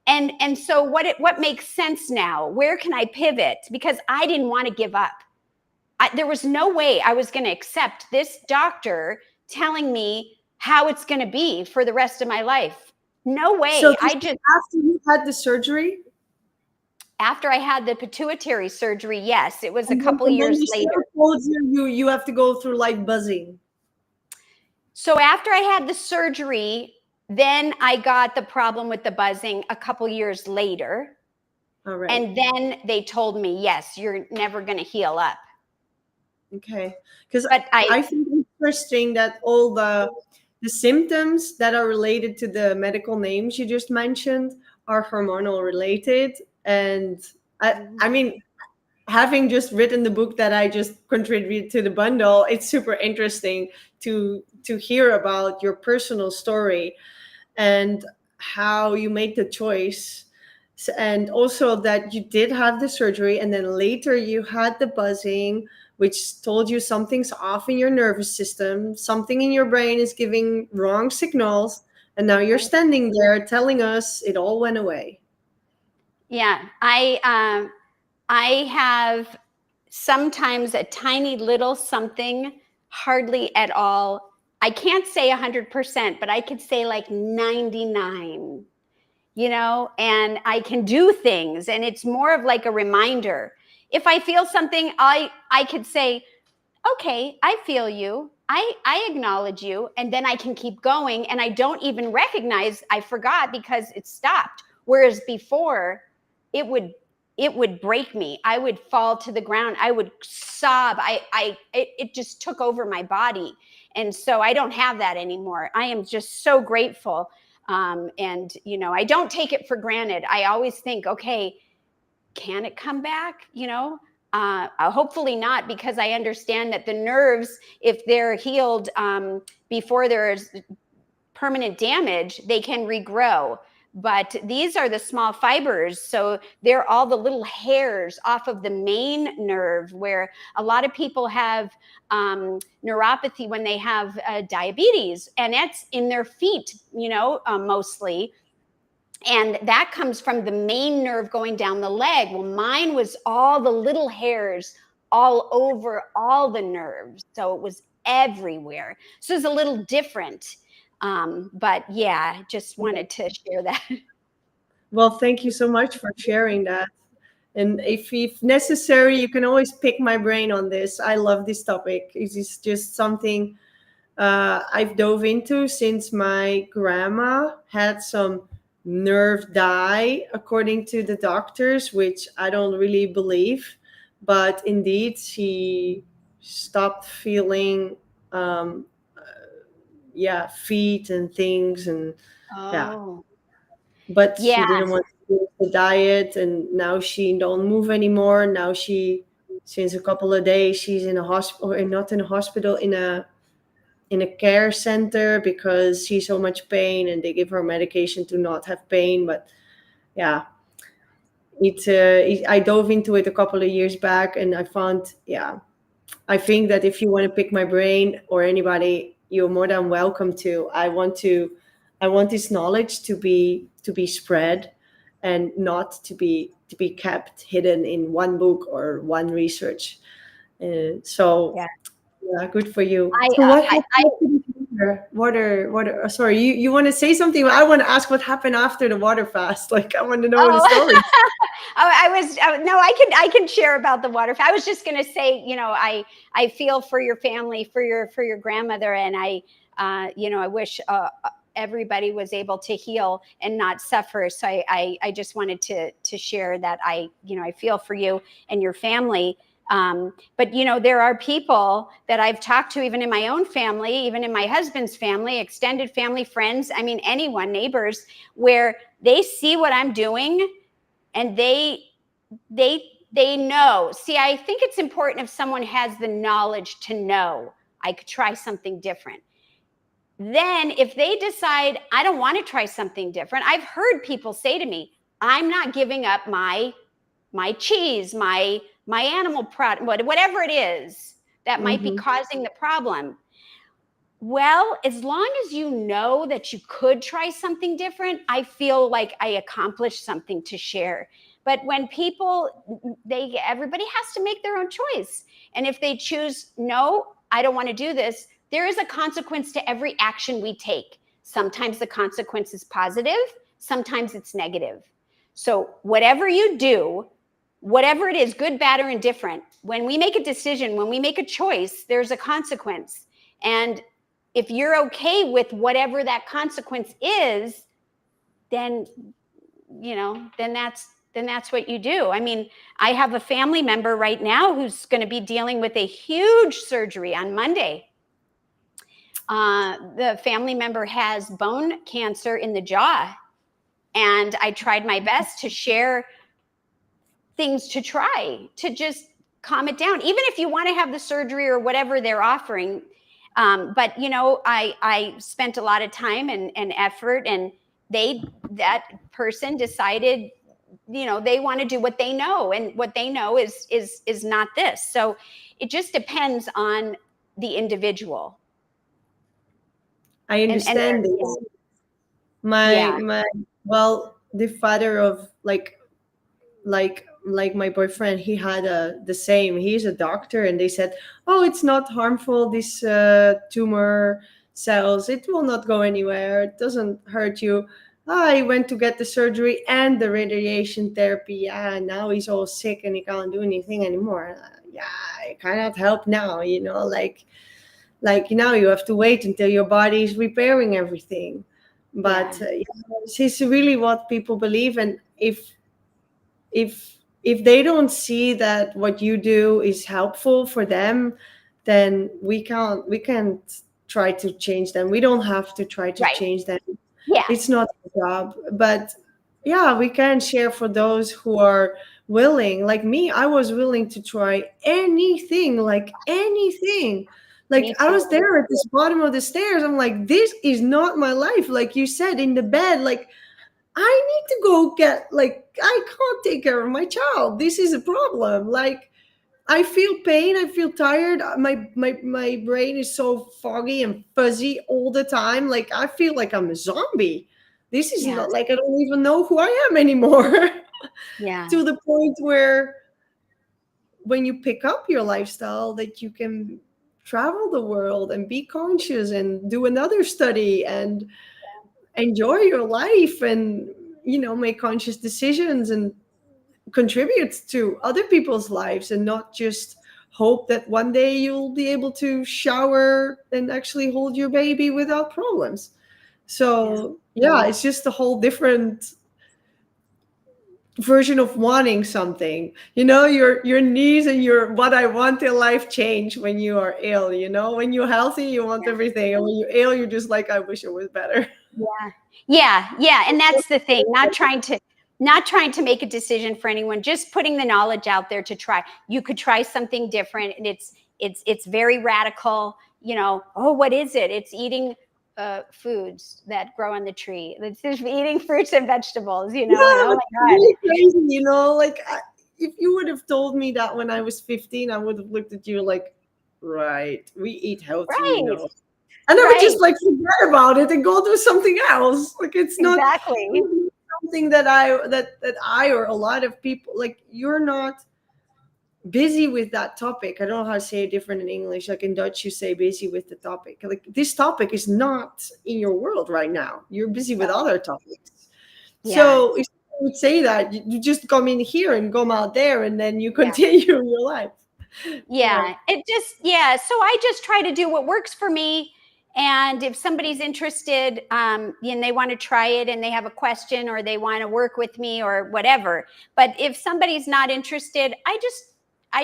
and so what makes sense now? Where can I pivot? Because I didn't want to give up. There was no way I was going to accept this doctor telling me how it's going to be for the rest of my life. No way. So after you had the surgery, After I had the pituitary surgery, yes, it was a and couple then years they still later. told you have to go through like buzzing. So after I had the surgery, then I got the problem with the buzzing a couple years later. All right. And then they told me, yes, you're never going to heal up. Okay. Because But I think it's interesting that all the symptoms that are related to the medical names you just mentioned are hormonal related. And I mean, having just written the book that I just contributed to the bundle, it's super interesting to hear about your personal story and how you made the choice. And also that you did have the surgery and then later you had the buzzing, which told you something's off in your nervous system, something in your brain is giving wrong signals, and now you're standing there telling us it all went away. yeah, I have sometimes a tiny little something, hardly at all. I can't say 100%, but I could say like 99, and I can do things, and it's more of like a reminder. If I feel something, I could say, okay, I feel you. I acknowledge you, and then I can keep going, and I don't even recognize I forgot because it stopped. Whereas before, it would it would break me. I would fall to the ground. I would sob. It just took over my body, and so I don't have that anymore. I am just so grateful, and I don't take it for granted. I always think, okay, can it come back? Hopefully not, because I understand that the nerves, if they're healed before there's permanent damage, they can regrow. But these are the small fibers. So they're all the little hairs off of the main nerve, where a lot of people have neuropathy when they have diabetes, and that's in their feet, mostly. And that comes from the main nerve going down the leg. Well, mine was all the little hairs all over all the nerves. So it was everywhere. So it's a little different. But yeah, just wanted to share that. Well, thank you so much for sharing that. And if necessary, you can always pick my brain on this. I love this topic. It is just something I've dove into since my grandma had some nerve dye, according to the doctors, which I don't really believe. But indeed, she stopped feeling, um, yeah, feet and things. And yeah, Oh, but yeah. she didn't want to do the diet, and now she don't move anymore. Now she, since a couple of days, she's in a hospital, or not in a hospital, in a care center because she's so much pain, and they give her medication to not have pain. But yeah, I dove into it a couple of years back, and I found, yeah, I think that if you want to pick my brain or anybody, you're more than welcome to. I want this knowledge to be spread, and not to be kept hidden in one book or one research. So Yeah. yeah, good for you. I, So uh, what I, happened after the water? Sorry, you want to say something? I want to ask what happened after the water fast. Like, I want to know the oh, story. I was no, I can share about the water. I was just going to say, I feel for your family, for your grandmother, and I wish everybody was able to heal and not suffer. So I just wanted to share that I feel for you and your family. But there are people that I've talked to, even in my own family, even in my husband's family, extended family, friends. I mean, anyone, neighbors, where they see what I'm doing, and they know. See, I think it's important if someone has the knowledge to know I could try something different. Then if they decide I don't want to try something different, I've heard people say to me, I'm not giving up my cheese, my animal product, whatever it is that might be Mm-hmm. causing the problem. Well, as long as you know that you could try something different, I feel like I accomplished something to share. But when people, everybody has to make their own choice. And if they choose, no, I don't want to do this, there is a consequence to every action we take. Sometimes the consequence is positive, sometimes it's negative. So whatever you do, whatever it is, good, bad, or indifferent, when we make a decision, when we make a choice, there's a consequence. And if you're okay with whatever that consequence is, then then then that's what you do. I mean, I have a family member right now who's going to be dealing with a huge surgery on Monday. The family member has bone cancer in the jaw, and I tried my best to share things to try to just calm it down, even if you want to have the surgery or whatever they're offering. But you know, I spent a lot of time and effort, and that person decided, you know, they want to do what they know, and what they know is not this. So it just depends on the individual. I understand And this. yeah, My well, the father of like my boyfriend, he had the same. He's a doctor, and they said, oh, it's not harmful, this tumor cells, it will not go anywhere, it doesn't hurt you. I went to get the surgery and the radiation therapy. Yeah, now he's all sick and he can't do anything anymore. Yeah, it cannot help now, you know, like now you have to wait until your body is repairing everything. But yeah, this is really what people believe. And if they don't see that what you do is helpful for them, then we can't try to change them. We don't have to try to right, change them. yeah, It's not a job. But yeah, we can share for those who are willing. Like me, I was willing to try anything, like anything. Like me I too. was there at this bottom of the stairs, I'm like, this is not my life. Like you said, in the bed, like I need to go get, like, I can't take care of my child. This is a problem. Like I feel pain, I feel tired. My brain is so foggy and fuzzy all the time. Like I feel like I'm a zombie. This is Yeah, not, like, I don't even know who I am anymore. yeah, To the point where when you pick up your lifestyle, that you can travel the world and be conscious and do another study and enjoy your life, and make conscious decisions and contribute to other people's lives, and not just hope that one day you'll be able to shower and actually hold your baby without problems. yeah, So yeah, it's just a whole different version of wanting something. Your needs and your what I want in life change when you are ill. When you're healthy, you want everything, and when you're ill, you're just like, I wish it was better. yeah, yeah, yeah. And that's the thing. Not trying to make a decision for anyone. Just putting the knowledge out there to try. You could try something different, and it's very radical. Oh, what is it? It's eating foods that grow on the tree. It's just eating fruits and vegetables. And Yeah, oh but my God, really crazy, like if you would have told me that when I was 15, I would have looked at you like, right, we eat healthy, right, and I would right, just like forget about it and go do something else. Like it's not exactly. something that I or a lot of people, like, you're not busy with that topic. I don't know how to say it different in English. Like in Dutch, you say busy with the topic. Like this topic is not in your world right now. You're busy with No, other topics. yeah, So if you would say that, you just come in here and come out there, and then you yeah. continue your life. Yeah. Yeah, so I just try to do what works for me. And if somebody's interested, and they want to try it, and they have a question, or they want to work with me, or whatever. But if somebody's not interested, I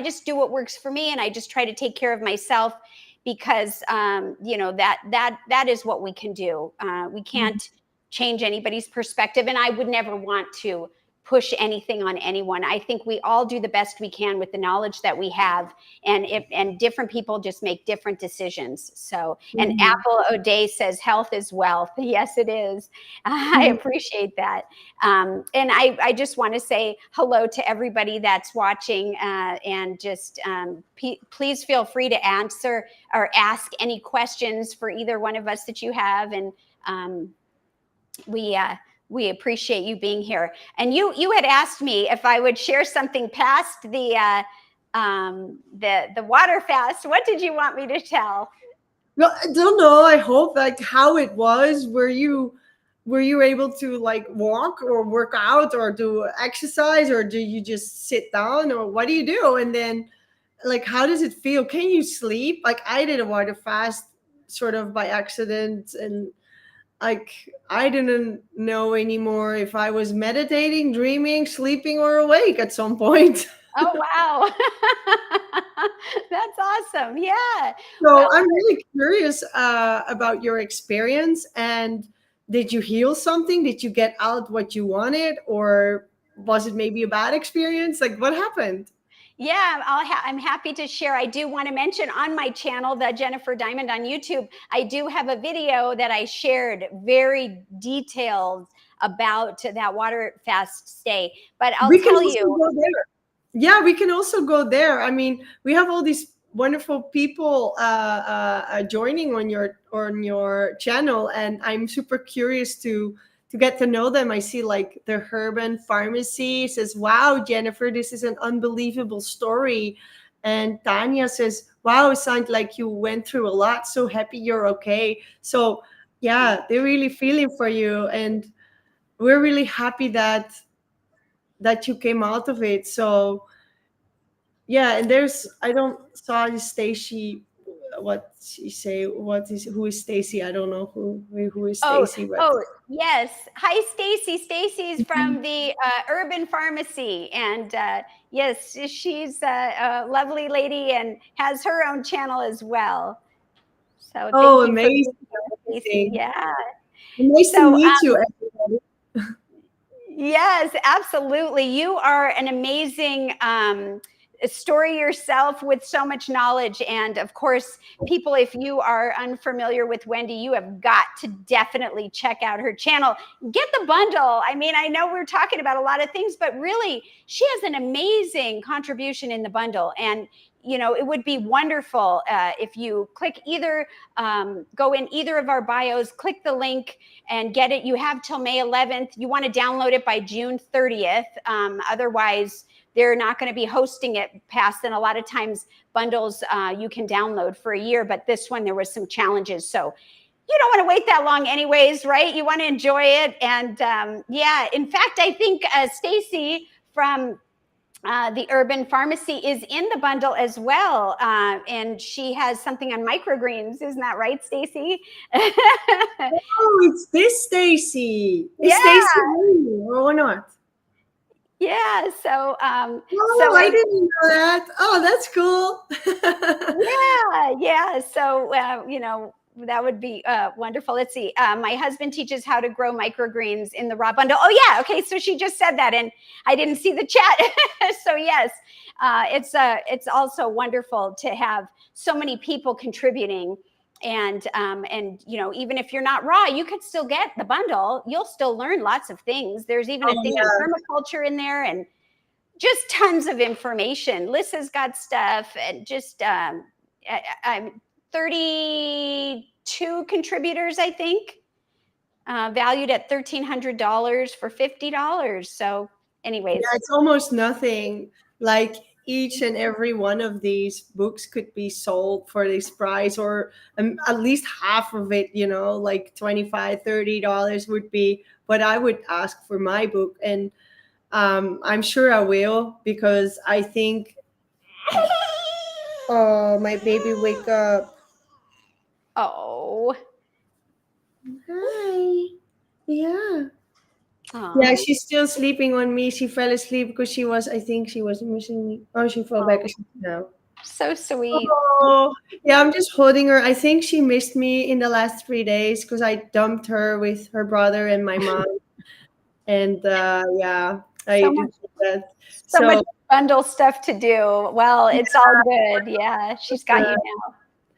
just do what works for me, and I just try to take care of myself, because that is what we can do. We can't change anybody's perspective, and I would never want to push anything on anyone. I think we all do the best we can with the knowledge that we have, and different people just make different decisions. So, and Mhm. Apple O'Day says health is wealth. Yes, it is. I Mhm. appreciate that. And I just want to say hello to everybody that's watching, and just please feel free to answer or ask any questions for either one of us that you have. And um, we we appreciate you being here. And you had asked me if I would share something past the water fast. What did you want me to tell? Well, I don't know. I hope, like, how it was. Were you able to, like, walk or work out or do exercise, or do you just sit down, or what do you do? And then, like, how does it feel? Can you sleep? Like, I did a water fast sort of by accident, and like I didn't know anymore if I was meditating, dreaming, sleeping, or awake at some point. Oh, wow. That's awesome. Yeah. So Well, I'm really curious about your experience. And did you heal something? Did you get out what you wanted, or was it maybe a bad experience? Like, what happened? yeah, I'm happy to share. I do want to mention on my channel, the Jennifer Diamond on YouTube, I do have a video that I shared very detailed about that water fast stay. But I'll We can tell also you, go there. Yeah, we can also go there. I mean, we have all these wonderful people joining on your channel, and I'm super curious to get to know them. I see like the Herban Pharmacy says, "Wow, Jennifer, this is an unbelievable story," and Tanya says, "Wow, it sounds like you went through a lot. So happy you're okay." So yeah, they're really feeling for you, and we're really happy that you came out of it. So yeah, and there's I don't saw Stacy what she say what is who is Stacy? I don't know who is oh, Stacy, but oh, yes. Hi, Stacy. Stacy's from the Urban Pharmacy, and yes, she's a lovely lady and has her own channel as well. So oh, thank you for amazing, being here, Stacy. amazing. Yeah. Nice to So meet you, everybody. yes, absolutely. You are an amazing story yourself with so much knowledge. And of course, people, if you are unfamiliar with Wendy, you have got to definitely check out her channel. Get the bundle. I mean, I know we're talking about a lot of things, but really, she has an amazing contribution in the bundle. And you know, it would be wonderful if you click either, go in either of our bios, click the link and get it. You have till May 11th. You want to download it by June 30th. Otherwise, they're not going to be hosting it past. And a lot of times bundles you can download for a year, but this one there was some challenges. So you don't want to wait that long anyways, right? You want to enjoy it. And yeah, in fact, I think Stacy from the Urban Pharmacy is in the bundle as well. And she has something on microgreens. Isn't that right, Stacy? Oh, it's this Stacy. Is Yeah. Stacy ready or not? Yeah. So, Oh, I didn't know that. Oh, that's cool. yeah. So, you know, that would be wonderful. Let's see. My husband teaches how to grow microgreens in the raw bundle. Oh, yeah. Okay. So she just said that, and I didn't see the chat. So yes, it's also wonderful to have so many people contributing. And you know, even if you're not raw, you could still get the bundle. You'll still learn lots of things. There's even a Oh, thing on yeah. permaculture in there, and just tons of information. Lissa's got stuff, and just I'm 32 contributors, I think, valued at $1,300 for $50. So, anyways, Yeah, it's almost nothing. Like each and every one of these books could be sold for this price, or at least half of it, like 25, $30 would be what I would ask for my book. And I'm sure I will, because I think, oh, my baby, wake up. oh, Hi. Yeah. Yeah, oh, she's still sleeping on me. She fell asleep because I think she was missing me. Oh, she fell back oh, asleep now. so sweet. Oh, yeah, I'm just holding her. I think she missed me in the last 3 days because I dumped her with her brother and my mom. And yeah, I So do much, that. so much So bundle stuff to do. Well, it's all good. Yeah, she's got you uh, now.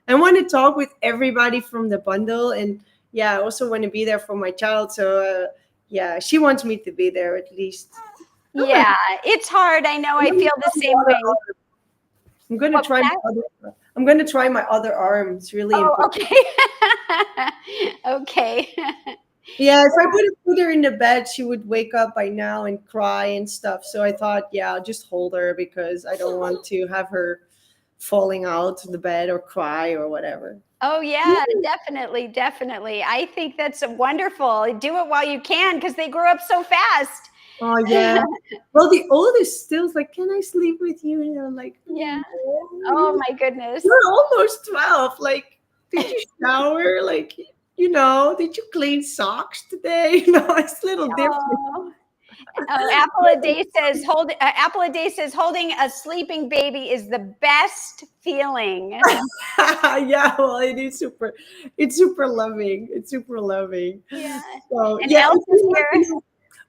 I want to talk with everybody from the bundle. And yeah, I also want to be there for my child. So yeah, she wants me to be there at least. Oh, Yeah, it's hard. I know. I'm I gonna feel the try same my other way. arm. I'm gonna What was try that? my other. I'm gonna try my other arm. It's really Oh, important. okay. Okay. Yeah, if I would have put her in the bed, she would wake up by now and cry and stuff. So I thought, yeah, I'll just hold her because I don't want to have her falling out of the bed or cry or whatever. Oh, yeah, definitely, definitely. I think that's wonderful. Do it while you can because they grow up so fast. Oh yeah. Well, the oldest still's like, "Can I sleep with you?" And I'm like, Yeah. "No, Oh, my goodness. you're almost 12. Like, did you shower? Like, did you clean socks today? It's a little different. Oh, oh, Apple a day says holding a sleeping baby is the best feeling. Yeah, well, it's super loving. It's super loving. Yeah. So And yeah, Els it's is really like, here.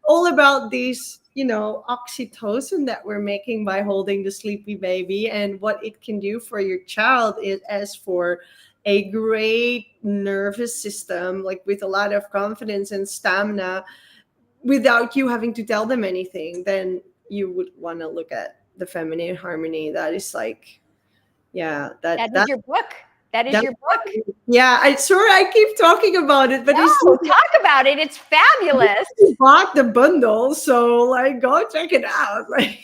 all about these, oxytocin that we're making by holding the sleepy baby, and what it can do for your child is as for a great nervous system, like with a lot of confidence and stamina, without you having to tell them anything. Then you would want to look at the feminine harmony. That is like, yeah, That is your book. That is that your book. yeah, I sorry I keep talking about it, but it's No, talk about it. It's fabulous. bought the bundle, so like go check it out. Like,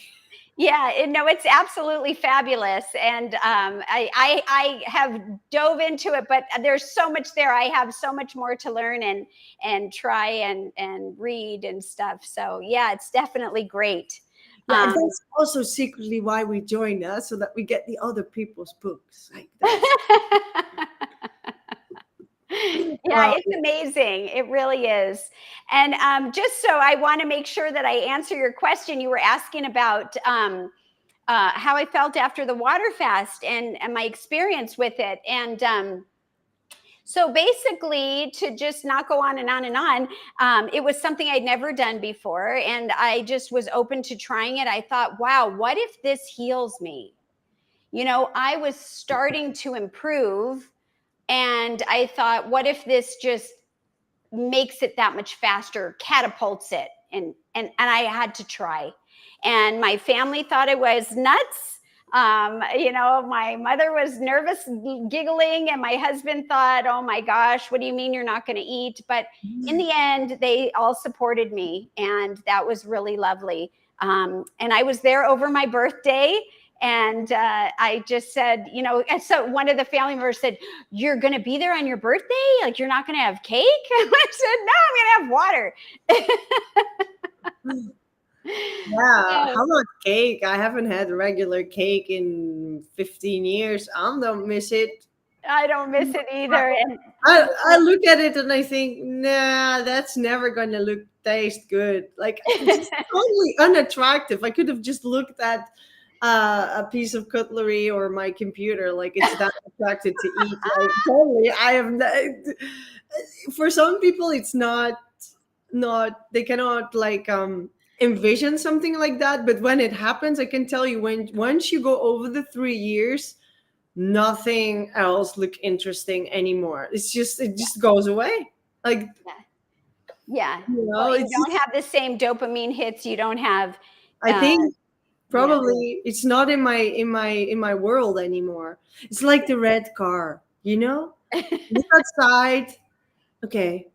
Yeah, no, it's absolutely fabulous, and I have dove into it, but there's so much there. I have so much more to learn and try and read and stuff. So yeah, it's definitely great. yeah, and Um, that's also secretly why we join us, so that we get the other people's books. Like that's yeah, it's amazing. It really is. And just so I want to make sure that I answer your question, you were asking about how I felt after the water fast and my experience with it. And so basically, to just not go on and on and on, it was something I'd never done before. And I just was open to trying it. I thought, wow, what if this heals me? I was starting to improve. And I thought, what if this just makes it that much faster, catapults it? And I had to try. And my family thought I was nuts. My mother was nervous, giggling, and my husband thought, oh my gosh, what do you mean you're not going to eat? But in the end, they all supported me, and that was really lovely. And I was there over my birthday. And I just said, and so one of the family members said, you're going to be there on your birthday? Like, you're not going to have cake? And I said, no, I'm going to have water. yeah. So How about cake? I haven't had regular cake in 15 years. I don't miss it. I don't miss it I, either. And I look at it and I think, nah, that's never gonna taste good. Like, it's just totally unattractive. I could have just looked at a piece of cutlery or my computer. Like, it's that attracted to eat. Like, totally. I have for some people, it's not they cannot like envision something like that. But when it happens, I can tell you, when once you go over the 3 years, nothing else look interesting anymore. It just goes away. Like, yeah, well, you it's don't just, have the same dopamine hits. You don't have, I uh, think yeah, probably it's not in my world anymore. It's like the red car, look outside. Okay,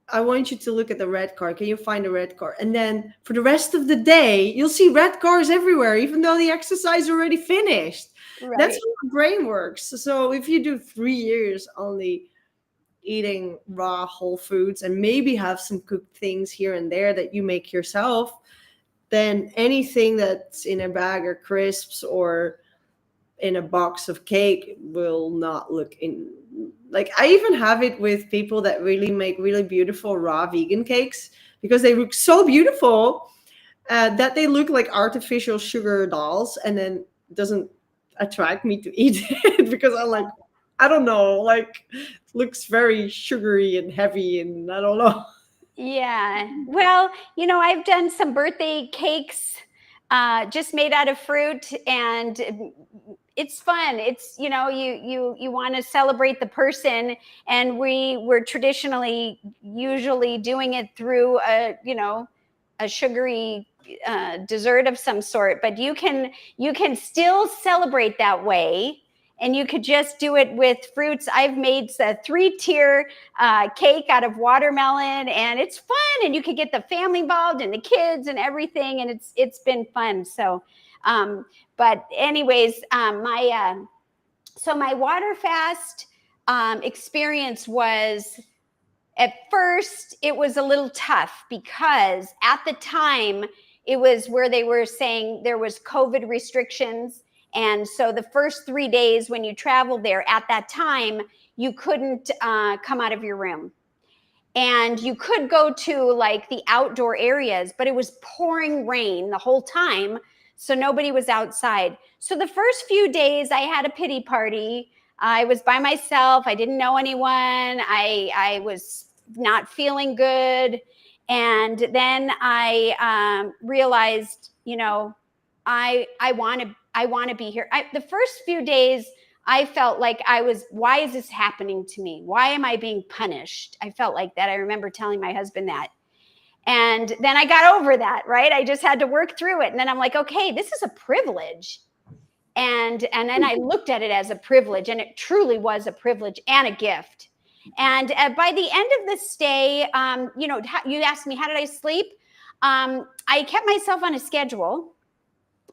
I want you to look at the red car. Can you find a red car? And then for the rest of the day, you'll see red cars everywhere, even though the exercise already finished. That's right. how the brain works. So if you do 3 years only eating raw whole foods and maybe have some cooked things here and there that you make yourself, then anything that's in a bag of crisps or in a box of cake will not look in. Like, I even have it with people that really make really beautiful raw vegan cakes, because they look so beautiful that they look like artificial sugar dolls, and then it doesn't attract me to eat it because I'm like, I don't know, like, looks very sugary and heavy, and I don't know. Yeah. Well, I've done some birthday cakes just made out of fruit, and it's fun. It's, you want to celebrate the person, and we were traditionally usually doing it through a sugary dessert of some sort, but you can still celebrate that way, and you could just do it with fruits. I've made a 3-tier cake out of watermelon, and it's fun, and you could get the family involved and the kids and everything, and it's been fun. So but anyways, my water fast experience was, at first it was a little tough, because at the time it was where they were saying there was COVID restrictions, And so the first 3 days when you travel there at that time, you couldn't come out of your room. And you could go to like the outdoor areas, but it was pouring rain the whole time. So nobody was outside. So the first few days I had a pity party. I was by myself. I didn't know anyone. I was not feeling good. And then I realized, I want to be here. The first few days, I felt like why is this happening to me? Why am I being punished? I felt like that. I remember telling my husband that. And then I got over that, right? I just had to work through it. And then I'm like, okay, this is a privilege. And then I looked at it as a privilege, and it truly was a privilege and a gift. And by the end of the stay, you asked me, how did I sleep? I kept myself on a schedule.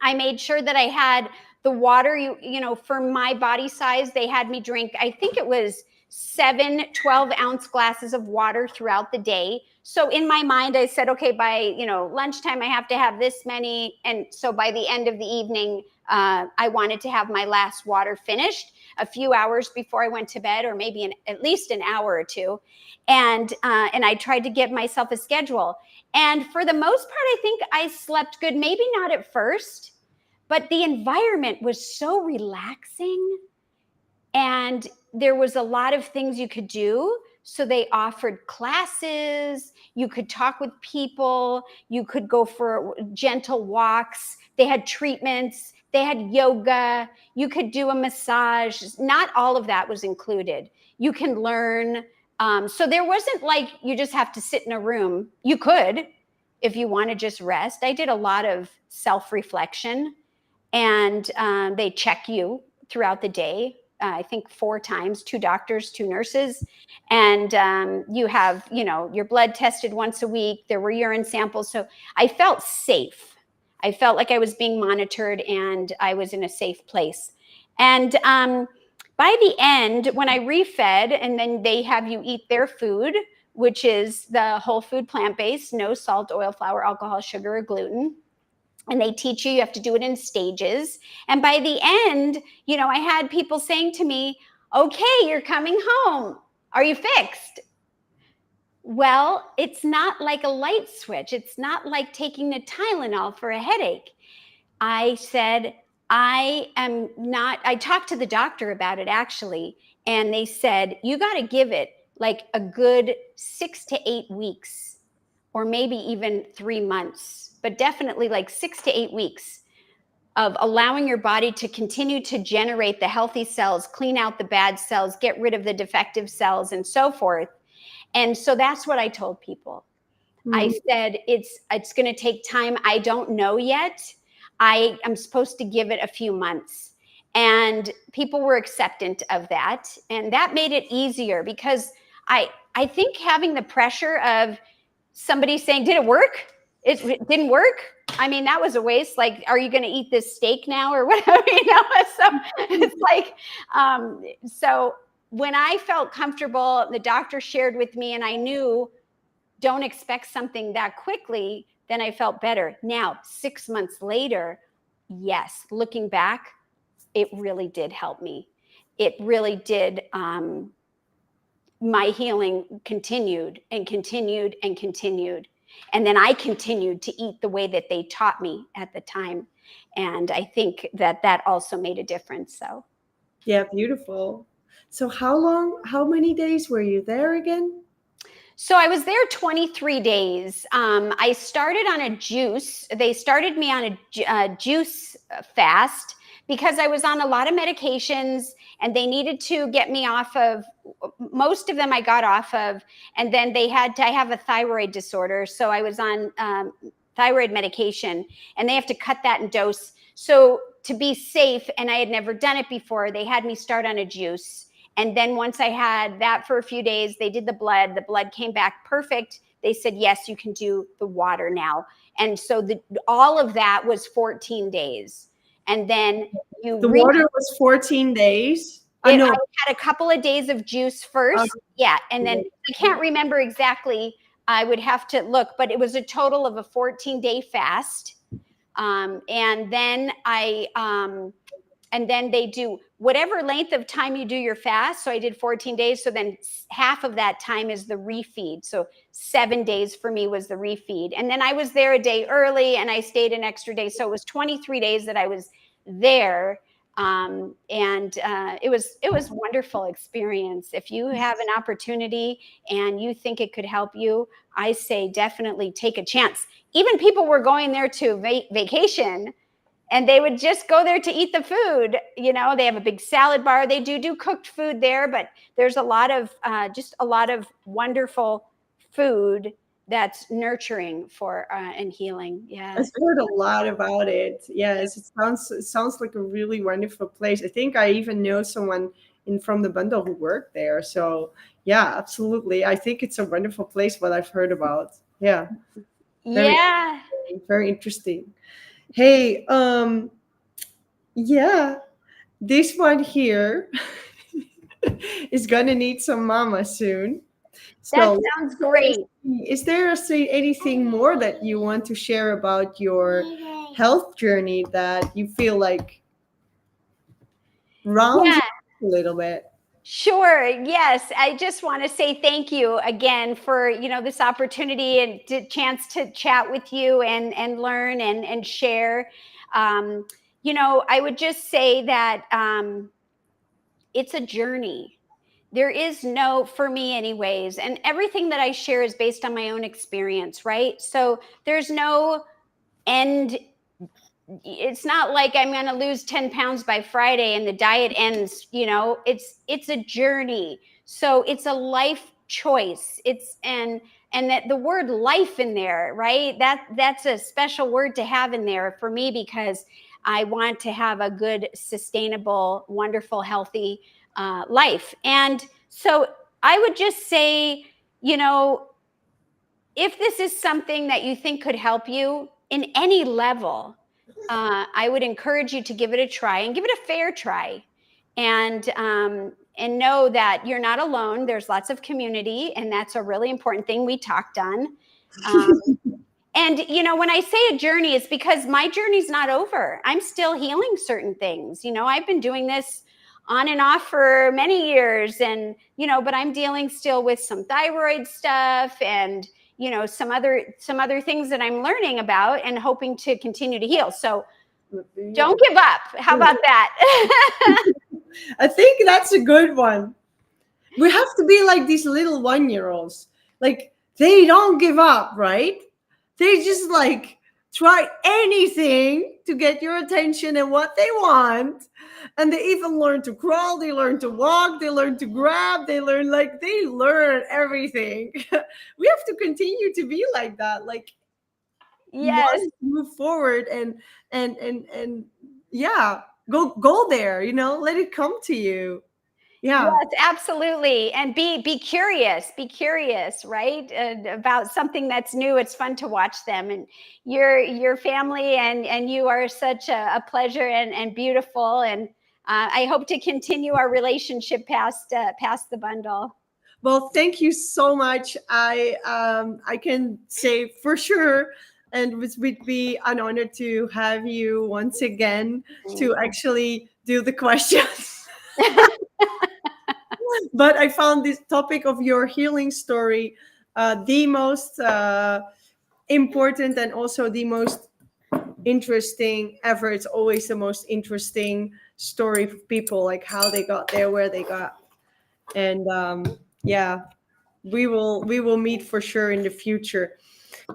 I made sure that I had the water, for my body size, they had me drink, I think it was 7 12-ounce glasses of water throughout the day. So in my mind, I said, okay, by, lunchtime, I have to have this many. And so by the end of the evening, I wanted to have my last water finished a few hours before I went to bed, or maybe at least an hour or two. And I tried to give myself a schedule. And for the most part, I think I slept good, maybe not at first, but the environment was so relaxing. And there was a lot of things you could do. So they offered classes, you could talk with people, you could go for gentle walks, they had treatments, they had yoga, you could do a massage. Not all of that was included. You can learn. So there wasn't like you just have to sit in a room. You could, if you want to just rest. I did a lot of self-reflection, and they check you throughout the day. I think 4 times, 2 doctors, 2 nurses. And you have, your blood tested once a week. There were urine samples. So I felt safe. I felt like I was being monitored and I was in a safe place. And by the end, when I refed, and then they have you eat their food, which is the whole food plant-based, no salt, oil, flour, alcohol, sugar, or gluten. And they teach you have to do it in stages. And by the end, I had people saying to me, okay, you're coming home. Are you fixed? Well, it's not like a light switch. It's not like taking the Tylenol for a headache. I said, I am not, I talked to the doctor about it actually. And they said, you got to give it like a good 6 to 8 weeks, or maybe even 3 months. But definitely like 6 to 8 weeks of allowing your body to continue to generate the healthy cells, clean out the bad cells, get rid of the defective cells, and so forth. And so that's what I told people. I said, it's going to take time. I don't know yet. I am supposed to give it a few months. And people were acceptant of that. And that made it easier, because I think having the pressure of somebody saying, did it work? It didn't work. I mean, that was a waste. Like, are you going to eat this steak now or whatever? So it's like, so when I felt comfortable, the doctor shared with me, and I knew, don't expect something that quickly, then I felt better. Now, 6 months later, yes, looking back, it really did help me. It really did. My healing continued and continued and continued. And then I continued to eat the way that they taught me at the time. And I think that also made a difference. So, yeah, beautiful. So how many days were you there again? So I was there 23 days. I started on a juice. They started me on a juice fast because I was on a lot of medications, and they needed to get me off of, most of them I got off of, and then I have a thyroid disorder. So I was on thyroid medication, and they have to cut that in dose. So to be safe, and I had never done it before, they had me start on a juice. And then once I had that for a few days, they did the blood came back perfect. They said, yes, you can do the water now. And so all of that was 14 days. And then the water was 14 days. I had a couple of days of juice first. Yeah. And then I can't remember exactly. I would have to look, but it was a total of a 14-day fast. And then and then they do whatever length of time you do your fast. So I did 14 days. So then half of that time is the refeed. So 7 days for me was the refeed. And then I was there a day early and I stayed an extra day. So it was 23 days that I was there. It was wonderful experience. If you have an opportunity and you think it could help you, I say definitely take a chance. Even people were going there to vacation, and they would just go there to eat the food. You know, they have a big salad bar. They do cooked food there, but there's a lot of just a lot of wonderful food that's nurturing for and healing. Yeah. I've heard a lot about it. Yes, it sounds like a really wonderful place. I think I even know someone in from the bundle who worked there. So yeah, absolutely. I think it's a wonderful place. What I've heard about. Yeah, very Yeah. very interesting. Hey, yeah, this one here is gonna need some mama soon. That So, sounds great. is there anything more that you want to share about your health journey that you feel like rounds Yeah. it a little bit? Sure. Yes. I just want to say thank you again for, this opportunity and chance to chat with you and learn and share. Um, I would just say that it's a journey. There is no, for me anyways, and everything that I share is based on my own experience, right? So there's no end. It's not like I'm going to lose 10 pounds by Friday and the diet ends. It's a journey. So it's a life choice. And that the word life in there, right? That's a special word to have in there for me, because I want to have a good, sustainable, wonderful, healthy life. And so I would just say, if this is something that you think could help you in any level, I would encourage you to give it a try, and give it a fair try, and know that you're not alone. There's lots of community, and that's a really important thing we talked on. Um, and when I say a journey, it's because my journey's not over. I'm still healing certain things. I've been doing this on and off for many years, and but I'm dealing still with some thyroid stuff, and some other things that I'm learning about and hoping to continue to heal. So don't give up. How about that? I think that's a good one. We have to be like these little 1-year-olds. Like, they don't give up, right? They just like try anything to get your attention and what they want. And they even learn to crawl, they learn to walk, they learn to grab, they learn everything. We have to continue to be like that. Like, Yes. move forward and yeah, go there, let it come to you. Yeah. Yes, absolutely. And be curious, right? About something that's new. It's fun to watch them, and your family and you are such a pleasure and beautiful. And I hope to continue our relationship past the bundle. Well, thank you so much. I can say for sure, and it would be an honor to have you once again to actually do the questions. But I found this topic of your healing story the most important, and also the most interesting ever. It's always the most interesting story for people, like how they got there, where they got. And yeah, we will meet for sure in the future.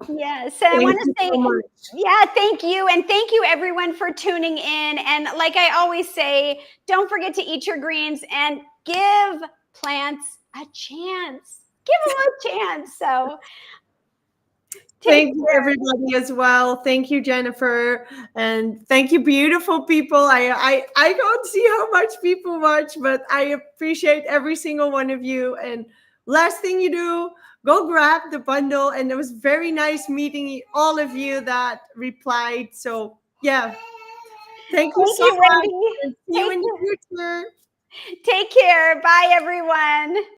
Yes, and I Thank want to you say, so much. yeah, thank you. And thank you everyone for tuning in. And like I always say, don't forget to eat your greens and give plants a chance. Give them a chance. So take Thank you, care. everybody, as well. Thank you, Jennifer, and thank you, beautiful people. I don't see how much people watch, but I appreciate every single one of you. And last thing you do, go grab the bundle. And it was very nice meeting all of you that replied. So yeah, thank you Thank so you, much, Wendy. and see you in the future. Take care. Bye, everyone.